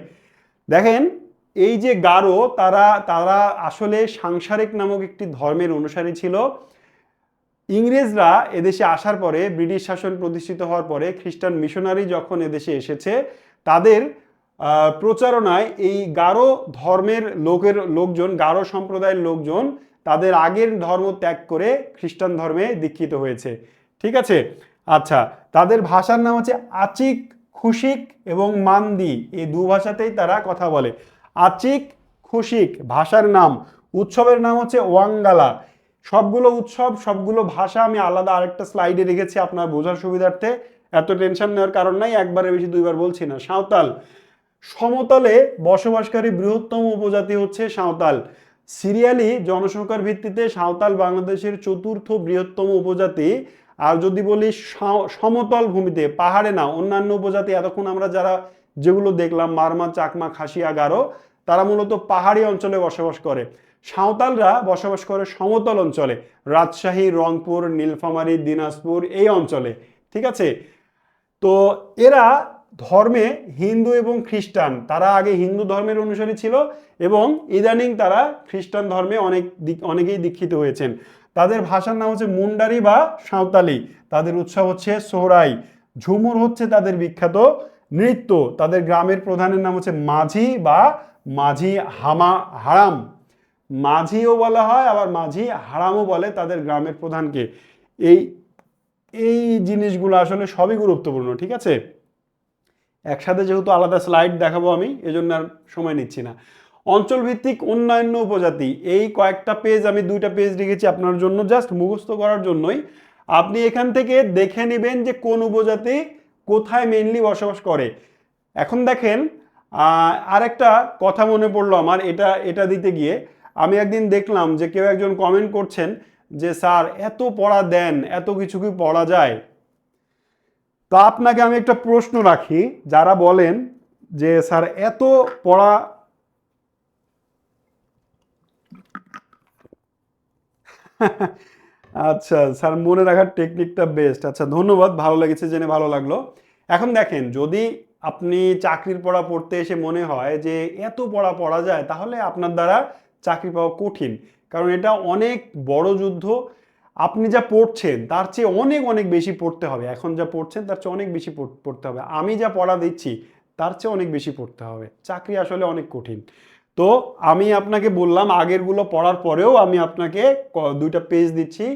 দেখেন, এই যে গারো, তারা তারা আসলে সাংসারিক নামক একটি ধর্মের অনুসারী ছিল। ইংরেজরা এদেশে আসার পরে, ব্রিটিশ শাসন প্রতিষ্ঠিত হওয়ার পরে, খ্রিস্টান মিশনারি যখন এদেশে এসেছে, তাদের প্রচারণায় এই গারো ধর্মের লোকজন, গারো সম্প্রদায়ের লোকজন তাদের আগের ধর্ম ত্যাগ করে খ্রিস্টান ধর্মে দীক্ষিত হয়েছে। ঠিক আছে। আচ্ছা, তাদের ভাষার নাম হচ্ছে আচিক, খুশিক এবং মান্দি, এই দু ভাষাতেই তারা কথা বলে। আচিক, খুশিক ভাষার নাম। উৎসবের নাম হচ্ছে ওয়াঙ্গালা। সবগুলো উৎসব, সবগুলো ভাষা আমি আলাদা আরেকটা স্লাইডে রেখেছি আপনার বোঝার সুবিধার্থে, এত টেনশন নেওয়ার কারণ নাই, একবারে বেশি দুইবার বলছি না। সাঁওতাল। সমতলে বসবাসকারী বৃহত্তম উপজাতি হচ্ছে সাঁওতাল। সিরিয়ালি জনসংখ্যার ভিত্তিতে সাঁওতাল বাংলাদেশের চতুর্থ বৃহত্তম উপজাতি। আর যদি বলি সমতল ভূমিতে, পাহাড়ে না, অন্যান্য উপজাতি এতক্ষণ আমরা যারা যেগুলো দেখলাম, মারমা, চাকমা, খাসিয়া, গারো, তারা মূলত পাহাড়ি অঞ্চলে বসবাস করে। সাঁওতালরা বসবাস করে সমতল অঞ্চলে, রাজশাহী, রংপুর, নীলফামারী, দিনাজপুর এই অঞ্চলে। ঠিক আছে। তো এরা ধর্মে হিন্দু এবং খ্রিস্টান, তারা আগে হিন্দু ধর্মের অনুসারী ছিল এবং ইদানিং তারা খ্রিস্টান ধর্মে অনেকেই দীক্ষিত হয়েছেন। তাদের ভাষার নাম হচ্ছে মুন্ডারি বা সাঁওতালি। তাদের উৎসব হচ্ছে সোহরাই। ঝুমুর হচ্ছে তাদের বিখ্যাত নৃত্য। তাদের গ্রামের প্রধানের নাম হচ্ছে মাঝি বা মাঝি হারাম। মাঝিও বলা হয়, আবার মাঝি হারামও বলে তাদের গ্রামের প্রধানকে। এই এই জিনিসগুলো আসলে সবই গুরুত্বপূর্ণ। ঠিক আছে। একসাথে যেহেতু আলাদা স্লাইড দেখাবো আমি, এজন্য আর সময় নিচ্ছি না। অঞ্চলভিত্তিক অন্যান্য উপজাতি, এই কয়েকটা পেজ, আমি 2টা পেজ রেখেছি আপনার জন্য, জাস্ট মুখস্থ করার জন্যই। আপনি এখান থেকে দেখে নেবেন যে কোন উপজাতি কোথায় মেইনলি বসবাস করে। এখন দেখেন, আরেকটা কথা মনে পড়লো আমার, এটা এটা দিতে গিয়ে আমি একদিন দেখলাম যে কেউ একজন কমেন্ট করছেন যে স্যার এত পড়া দেন, এত কিছু কি পড়া যায়? তো আপনাকে আমি একটা প্রশ্ন রাখি, যারা বলেন যে স্যার এত পড়া, আচ্ছা স্যার মনে রাখার টেকনিকটা বেস্ট, আচ্ছা ধন্যবাদ, ভালো লেগেছে জেনে, ভালো লাগলো। এখন দেখেন, যদি আপনি চাকরির পড়া পড়তে এসে মনে হয় যে এত পড়া পড়া যায়, তাহলে আপনার দ্বারা চাকরি পাওয়া কঠিন, কারণ এটা অনেক বড় যুদ্ধ। আপনি যা পড়ছেন তার চেয়ে অনেক অনেক বেশি পড়তে হবে, এখন যা পড়ছেন তার চেয়ে অনেক বেশি পড়তে হবে, আমি যা পড়া দিচ্ছি তার চেয়ে অনেক বেশি পড়তে হবে, চাকরি আসলে অনেক কঠিন। তো আমি আপনাকে বললাম আগেরগুলো পড়ার পরেও আমি আপনাকে দুইটা পেজ দিচ্ছি,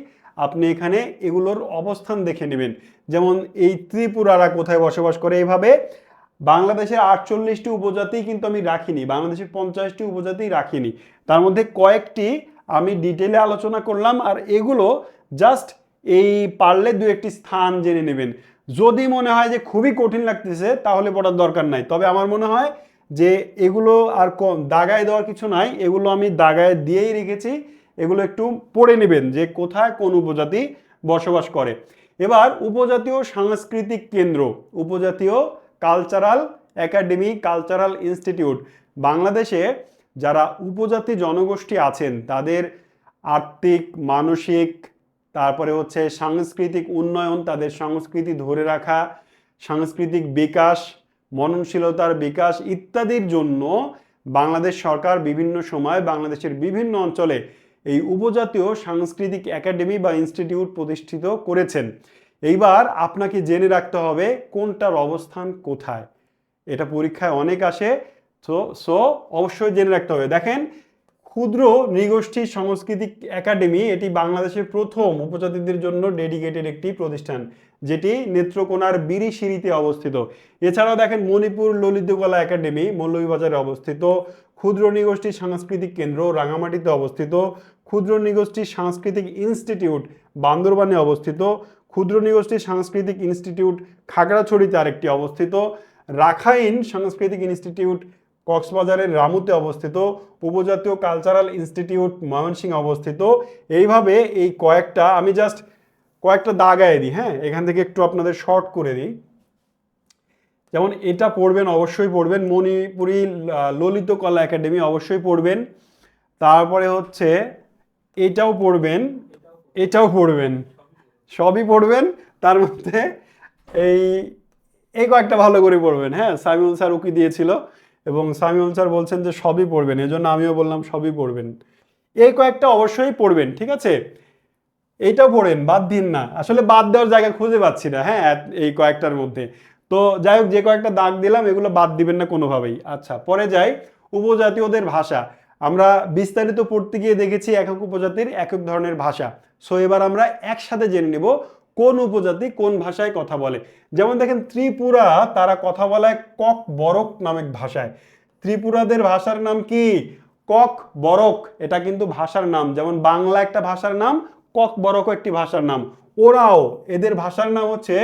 আপনি এখানে এগুলোর অবস্থান দেখে নেবেন। যেমন এই ত্রিপুরারা কোথায় বসবাস করে, এইভাবে বাংলাদেশের 48টি উপজাতি কিন্তু আমি রাখিনি, বাংলাদেশের 50টি উপজাতি রাখিনি, তার মধ্যে কয়েকটি আমি ডিটেলে আলোচনা করলাম। আর এগুলো জাস্ট এই পারলে দু একটি স্থান জেনে নেবেন। যদি মনে হয় যে খুবই কঠিন লাগতেছে তাহলে পড়ার দরকার নাই, তবে আমার মনে হয় যে এগুলো আর দাগায় দেওয়ার কিছু নাই, এগুলো আমি দাগায় দিয়েই রেখেছি, এগুলো একটু পড়ে নেবেন যে কোথায় কোন উপজাতি বসবাস করে। এবার উপজাতীয় সাংস্কৃতিক কেন্দ্র, উপজাতীয় কালচারাল একাডেমি, কালচারাল ইনস্টিটিউট, বাংলাদেশে যারা উপজাতি জনগোষ্ঠী আছেন তাদের আর্থিক, মানসিক, তারপরে হচ্ছে সাংস্কৃতিক উন্নয়ন, তাদের সংস্কৃতি ধরে রাখা, সাংস্কৃতিক বিকাশ, মননশীলতার বিকাশ ইত্যাদির জন্য বাংলাদেশ সরকার বিভিন্ন সময় বাংলাদেশের বিভিন্ন অঞ্চলে এই উপজাতীয় সাংস্কৃতিক একাডেমি বা ইনস্টিটিউট প্রতিষ্ঠিত করেছেন। এইবার আপনাকে জেনে রাখতে হবে কোনটার অবস্থান কোথায়, এটা পরীক্ষায় অনেক আসে। সো সো অবশ্যই জেনে রাখতে হবে। দেখেন, ক্ষুদ্র নৃগোষ্ঠী সাংস্কৃতিক একাডেমি, এটি বাংলাদেশের প্রথম উপজাতিদের জন্য ডেডিকেটেড একটি প্রতিষ্ঠান, যেটি নেত্রকোনার বিরিশিরিতে অবস্থিত। এছাড়াও দেখেন মণিপুর ললিতকলা একাডেমি মৌলভীবাজারে অবস্থিত, ক্ষুদ্র নৃগোষ্ঠী সাংস্কৃতিক কেন্দ্র রাঙামাটিতে অবস্থিত, ক্ষুদ্র নৃগোষ্ঠী সাংস্কৃতিক ইনস্টিটিউট বান্দরবানে অবস্থিত, ক্ষুদ্র নৃগোষ্ঠী সাংস্কৃতিক ইনস্টিটিউট খাগড়াছড়িতে আরেকটি অবস্থিত, রাখাইন সাংস্কৃতিক ইনস্টিটিউট কক্সবাজারের রামুতে অবস্থিত, উপজাতীয় কালচারাল ইনস্টিটিউট ময়মনসিংহে অবস্থিত। এইভাবে এই কয়েকটা আমি জাস্ট কয়েকটা দাগায় দিই, হ্যাঁ, এখান থেকে একটু আপনাদের শর্ট করে দিই। যেমন এটা পড়বেন, অবশ্যই পড়বেন, মণিপুরী ললিত কলা একাডেমি অবশ্যই পড়বেন। তারপরে হচ্ছে এটাও পড়বেন, এটাও পড়বেন, সবই পড়বেন। তার মধ্যে এই এই কয়েকটা ভালো করে পড়বেন, হ্যাঁ, সামিউল স্যার উকি দিয়েছিল এবং সামিউল স্যার বলছেন যে সবই পড়বেন, এজন্য আমিও বললাম সবই পড়বেন। এই কয়েকটা অবশ্যই পড়বেন, ঠিক আছে? এইটাও পড়েন, বাদ দিন না, আসলে বাদ দেওয়ার জায়গা খুঁজে পাচ্ছি না, হ্যাঁ, এই কয়েকটার মধ্যে। তো যাই হোক, যে কয়েকটা দাগ দিলাম এগুলো বাদ দিবেন না কোনোভাবেই। আচ্ছা, পরে যাই, উপজাতীয়দের ভাষা। আমরা বিস্তারিত পড়তে গিয়ে দেখেছি একক উপজাতির একক ধরনের ভাষা। সো এবার আমরা একসাথে জেনে নেব কোন উপজাতি কোন ভাষায় কথা বলে। যেমন দেখেন, ত্রিপুরা, তারা কথা বলে কক বরক নামক ভাষায়। ত্রিপুরাদের ভাষার নাম কি? কক বরক, এটা কিন্তু ভাষার নাম। যেমন বাংলা একটা ভাষার নাম, কক বরক একটি ভাষার নাম। ওরাও, এদের ভাষার নাম হচ্ছে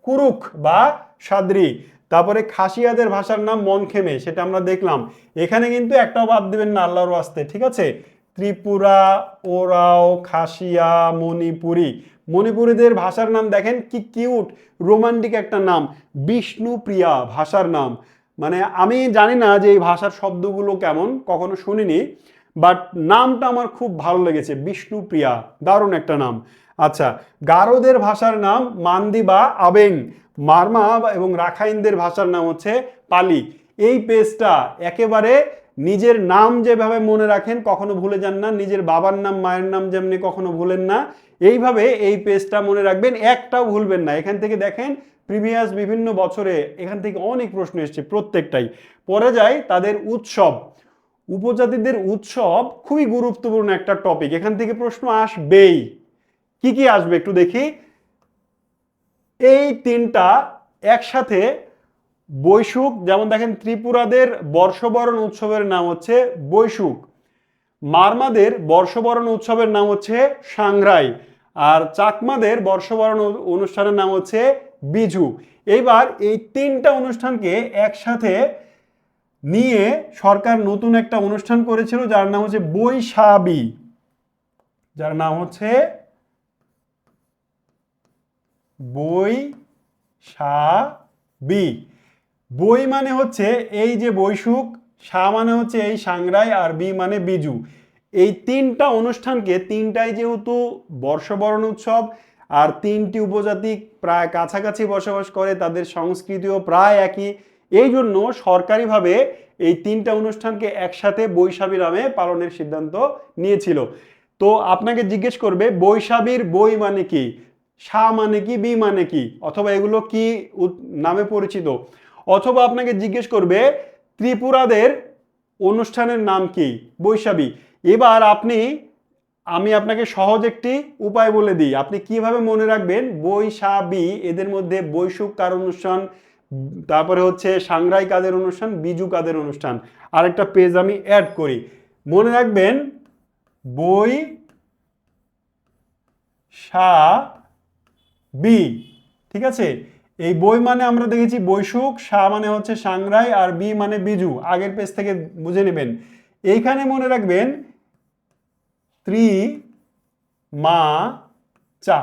কুরুক বা সাদ্রি। তারপরে খাসিয়াদের ভাষার নাম মনখেমে, সেটা আমরা দেখলাম। এখানে কিন্তু একটাও বাদ দিবেন না আল্লাহর ওয়াস্তে, ঠিক আছে? ত্রিপুরা, ওরাও, খাসিয়া, মণিপুরি। মণিপুরীদের ভাষার নাম দেখেন কি কিউট, রোমান্টিক একটা নাম, বিষ্ণুপ্রিয়া ভাষার নাম। মানে আমি জানি না যে এই ভাষার শব্দগুলো কেমন, কখনো শুনিনি, বাট নামটা আমার খুব ভালো লেগেছে, বিষ্ণুপ্রিয়া, দারুণ একটা নাম। আচ্ছা, গারোদের ভাষার নাম মান্দি বা আবেং। মারমা এবং রাখাইনদের ভাষার নাম হচ্ছে পালি। এই পেজটা একেবারে নিজের নাম যেভাবে মনে রাখেন, কখনো ভুলে যান না, নিজের বাবার নাম মায়ের নাম যেমনি কখনো ভুলেন না, এইভাবে এই পেজটা মনে রাখবেন, একটাও ভুলবেন না। এখান থেকে দেখেন প্রিভিয়াস বিভিন্ন বছরে এখান থেকে অনেক প্রশ্ন এসেছে, প্রত্যেকটাই। পরে যাই তাদের উৎসব। উপজাতিদের উৎসব খুবই গুরুত্বপূর্ণ একটা টপিক, এখান থেকে প্রশ্ন আসবেই। কি কি আসবে একটু দেখি। এই তিনটা একসাথে, বৈশুক, যেমন দেখেন ত্রিপুরাদের বর্ষবরণ উৎসবের নাম হচ্ছে বৈশুক, মারমাদের বর্ষবরণ উৎসবের নাম হচ্ছে সাংরাই, আর চাকমাদের বর্ষবরণ অনুষ্ঠানের নাম হচ্ছে বিজু। এইবার এই তিনটা অনুষ্ঠানকে একসাথে নিয়ে সরকার নতুন একটা অনুষ্ঠান করেছিল যার নাম হচ্ছে বৈশাবী, যার নাম হচ্ছে বৈশাবী। বই মানে হচ্ছে এই যে বৈশুক, সা মানে হচ্ছে এই সাংরাই, আর বি মানে বিজু। এই তিনটা অনুষ্ঠানকে, তিনটাই যেহেতু বর্ষবরণ উৎসব, আর তিনটি উপজাতি প্রায় কাছাকাছি বসবাস করে, তাদের সংস্কৃতিও প্রায় একই, এই জন্য সরকারিভাবে এই তিনটা অনুষ্ঠানকে একসাথে বৈশাখী নামে পালনের সিদ্ধান্ত নিয়েছিল। তো আপনাকে জিজ্ঞেস করবে বৈশাখীর বই মানে কি, সা মানে কি, বি মানে কি, অথবা এগুলো কি নামে পরিচিত, অথবা আপনাকে জিজ্ঞেস করবে ত্রিপুরাদের অনুষ্ঠানের নাম কি, বৈশাখী। এবার আমি আপনাকে সহজ একটি উপায় বলে দিই, আপনি কিভাবে মনে রাখবেন বৈশাখী, এদের মধ্যে বৈশুক কার অনুষ্ঠান, তারপরে হচ্ছে সাংরাই কাদের অনুষ্ঠান, বিজু কাদের অনুষ্ঠান। আরেকটা পেজ আমি অ্যাড করি, মনে রাখবেন বৈশাখী, ঠিক আছে। এই বই মানে আমরা দেখেছি বৈশুক, সা মানে হচ্ছে সাংরাই, আর বি মানে বিজু, আগের পেজ থেকে বুঝে নেবেন। এইখানে মনে রাখবেন মা চা,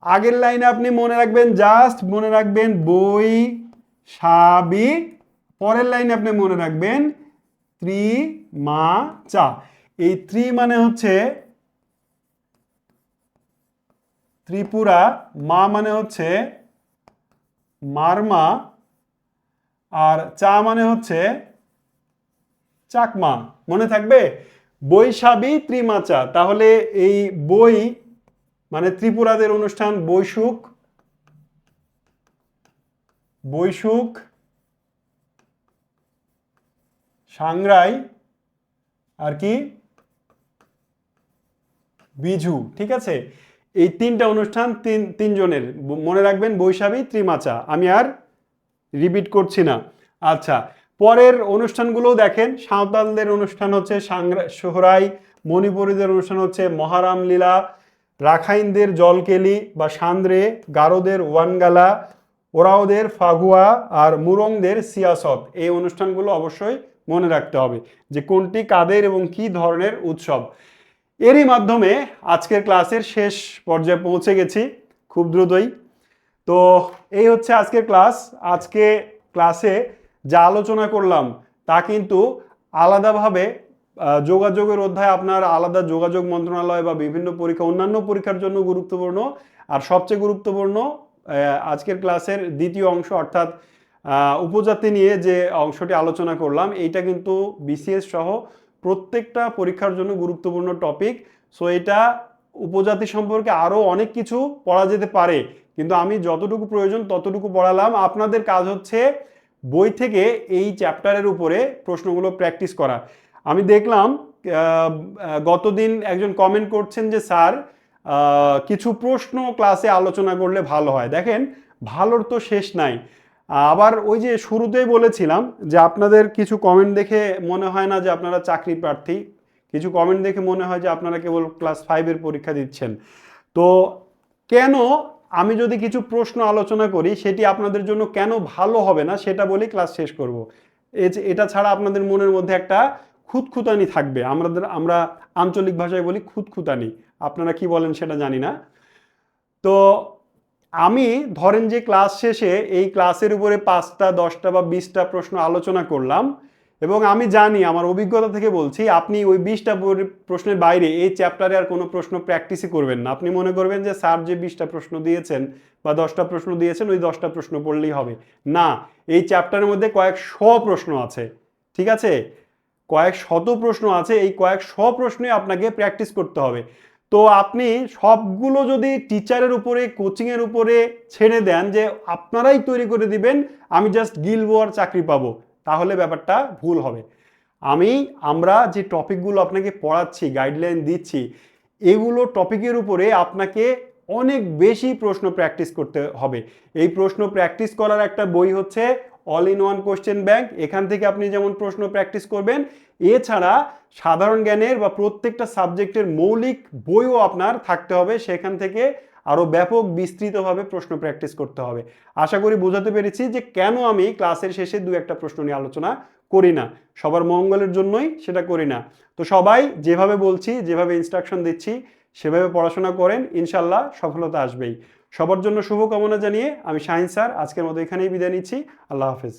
আগের লাইনে আপনি মনে রাখবেন, জাস্ট মনে রাখবেন বই সাবি, পরের লাইনে আপনি মনে রাখবেন মা চা। এই মানে হচ্ছে ত্রিপুরা, মা মানে হচ্ছে মারমা, আর চা মানে হচ্ছে চাকমা। মনে থাকবে বৈশাখী ত্রিমাচা। তাহলে এই বই মানে ত্রিপুরাদের অনুষ্ঠান বৈশুক, বৈশুক, সাংরাই, আর কি বিজু, ঠিক আছে। এই তিনটা অনুষ্ঠান তিনজনের মনে রাখবেন বৈশাখী ত্রিমাচা, আমি আর রিপিট করছি না। আচ্ছা, পরের অনুষ্ঠানগুলো দেখেন, সাঁওতালদের অনুষ্ঠান হচ্ছে সোহরাই, মণিপুরীদের অনুষ্ঠান হচ্ছে মহারাম লীলা, রাখাইনদের জলকেলি বা সান্দ্রে, গারোদের ওয়ানগালা, ওরাওদের ফাগুয়া, আর মুরংদের সিয়াসত। এই অনুষ্ঠানগুলো অবশ্যই মনে রাখতে হবে যে কোনটি কাদের এবং কি ধরনের উৎসব। এরই মাধ্যমে আজকের ক্লাসের শেষ পর্যায়ে পৌঁছে গেছি খুব দ্রুতই। তো এই হচ্ছে আজকের ক্লাস। আজকে ক্লাসে যা আলোচনা করলাম তা কিন্তু আলাদাভাবে যোগাযোগের অধ্যায় আপনার আলাদা যোগাযোগ মন্ত্রণালয় বা বিভিন্ন পরীক্ষা, অন্যান্য পরীক্ষার জন্য গুরুত্বপূর্ণ। আর সবচেয়ে গুরুত্বপূর্ণ আজকের ক্লাসের দ্বিতীয় অংশ, অর্থাৎ উপজাতি নিয়ে যে অংশটি আলোচনা করলাম, এইটা কিন্তু বিসিএস সহ প্রত্যেকটা পরীক্ষার জন্য গুরুত্বপূর্ণ টপিক। সো এটা উপজাতি সম্পর্কে আরও অনেক কিছু পড়া যেতে পারে, কিন্তু আমি যতটুকু প্রয়োজন ততটুকু পড়ালাম। আপনাদের কাজ হচ্ছে বই থেকে এই চ্যাপ্টারের উপরে প্রশ্নগুলো প্র্যাকটিস করা। আমি দেখলাম গতদিন একজন কমেন্ট করছেন যে স্যার কিছু প্রশ্ন ক্লাসে আলোচনা করলে ভালো হয়। দেখেন, ভালোর তো শেষ নাই। আবার ওই যে শুরুতেই বলেছিলাম যে আপনাদের কিছু কমেন্ট দেখে মনে হয় না যে আপনারা চাকরি প্রার্থী, কিছু কমেন্ট দেখে মনে হয় যে আপনারা কেবল ক্লাস 5-এর পরীক্ষা দিচ্ছেন। তো কেন আমি যদি কিছু প্রশ্ন আলোচনা করি সেটি আপনাদের জন্য কেন ভালো হবে না সেটা বলি, ক্লাস শেষ করব। এটা ছাড়া আপনাদের মনের মধ্যে একটা খুঁতখুঁতানি থাকবে, আমরা আঞ্চলিক ভাষায় বলি খুঁতখুঁতানি, আপনারা কি বলেন সেটা জানি না। তো আমি ধরেন যে ক্লাস শেষে এই ক্লাসের উপরে 5টা 10টা বা 20টা প্রশ্ন আলোচনা করলাম, এবং আমি জানি, আমার অভিজ্ঞতা থেকে বলছি, আপনি ওই 20টা প্রশ্নের বাইরে এই চ্যাপ্টারে আর কোনো প্রশ্ন প্র্যাকটিসই করবেন না। আপনি মনে করবেন যে স্যার যে 20টা প্রশ্ন দিয়েছেন বা 10টা প্রশ্ন দিয়েছেন ওই 10টা প্রশ্ন পড়লেই হবে না। এই চ্যাপ্টারের মধ্যে কয়েক শ প্রশ্ন আছে, ঠিক আছে, কয়েক শত প্রশ্ন আছে। এই কয়েক শ প্রশ্নে আপনাকে প্র্যাকটিস করতে হবে। তো আপনি সবগুলো যদি টিচারের উপরে, কোচিংয়ের উপরে ছেড়ে দেন যে আপনারাই তৈরি করে দিবেন, আমি জাস্ট গিলবো আর চাকরি পাবো, তাহলে ব্যাপারটা ভুল হবে। আমরা যে টপিকগুলো আপনাকে পড়াচ্ছি, গাইডলাইন দিচ্ছি, এগুলো টপিকের উপরে আপনাকে অনেক বেশি প্রশ্ন প্র্যাকটিস করতে হবে। এই প্রশ্ন প্র্যাকটিস করার একটা বই হচ্ছে all in one question bank. এখান থেকে আপনি যেমন প্রশ্ন প্র্যাকটিস করবেন, এছাড়া সাধারণ জ্ঞানের বা প্রত্যেকটা সাবজেক্টের মৌলিক বইও আপনার থাকতে হবে, সেখান থেকে আরও ব্যাপক বিস্তৃতভাবে প্রশ্ন প্র্যাকটিস করতে হবে। আশা করি বোঝাতে পেরেছি যে কেন আমি ক্লাসের শেষে 2-1টা প্রশ্ন নিয়ে আলোচনা করি না, সবার মঙ্গলের জন্যই সেটা করি না। তো সবাই যেভাবে বলছি, যেভাবে ইনস্ট্রাকশন দিচ্ছি সেভাবে পড়াশোনা করেন, ইনশাল্লাহ সফলতা আসবেই। সবার জন্য শুভকামনা জানিয়ে আমি শাহিন স্যার আজকের মতো এখানেই বিদায় নিচ্ছি। আল্লাহ হাফেজ।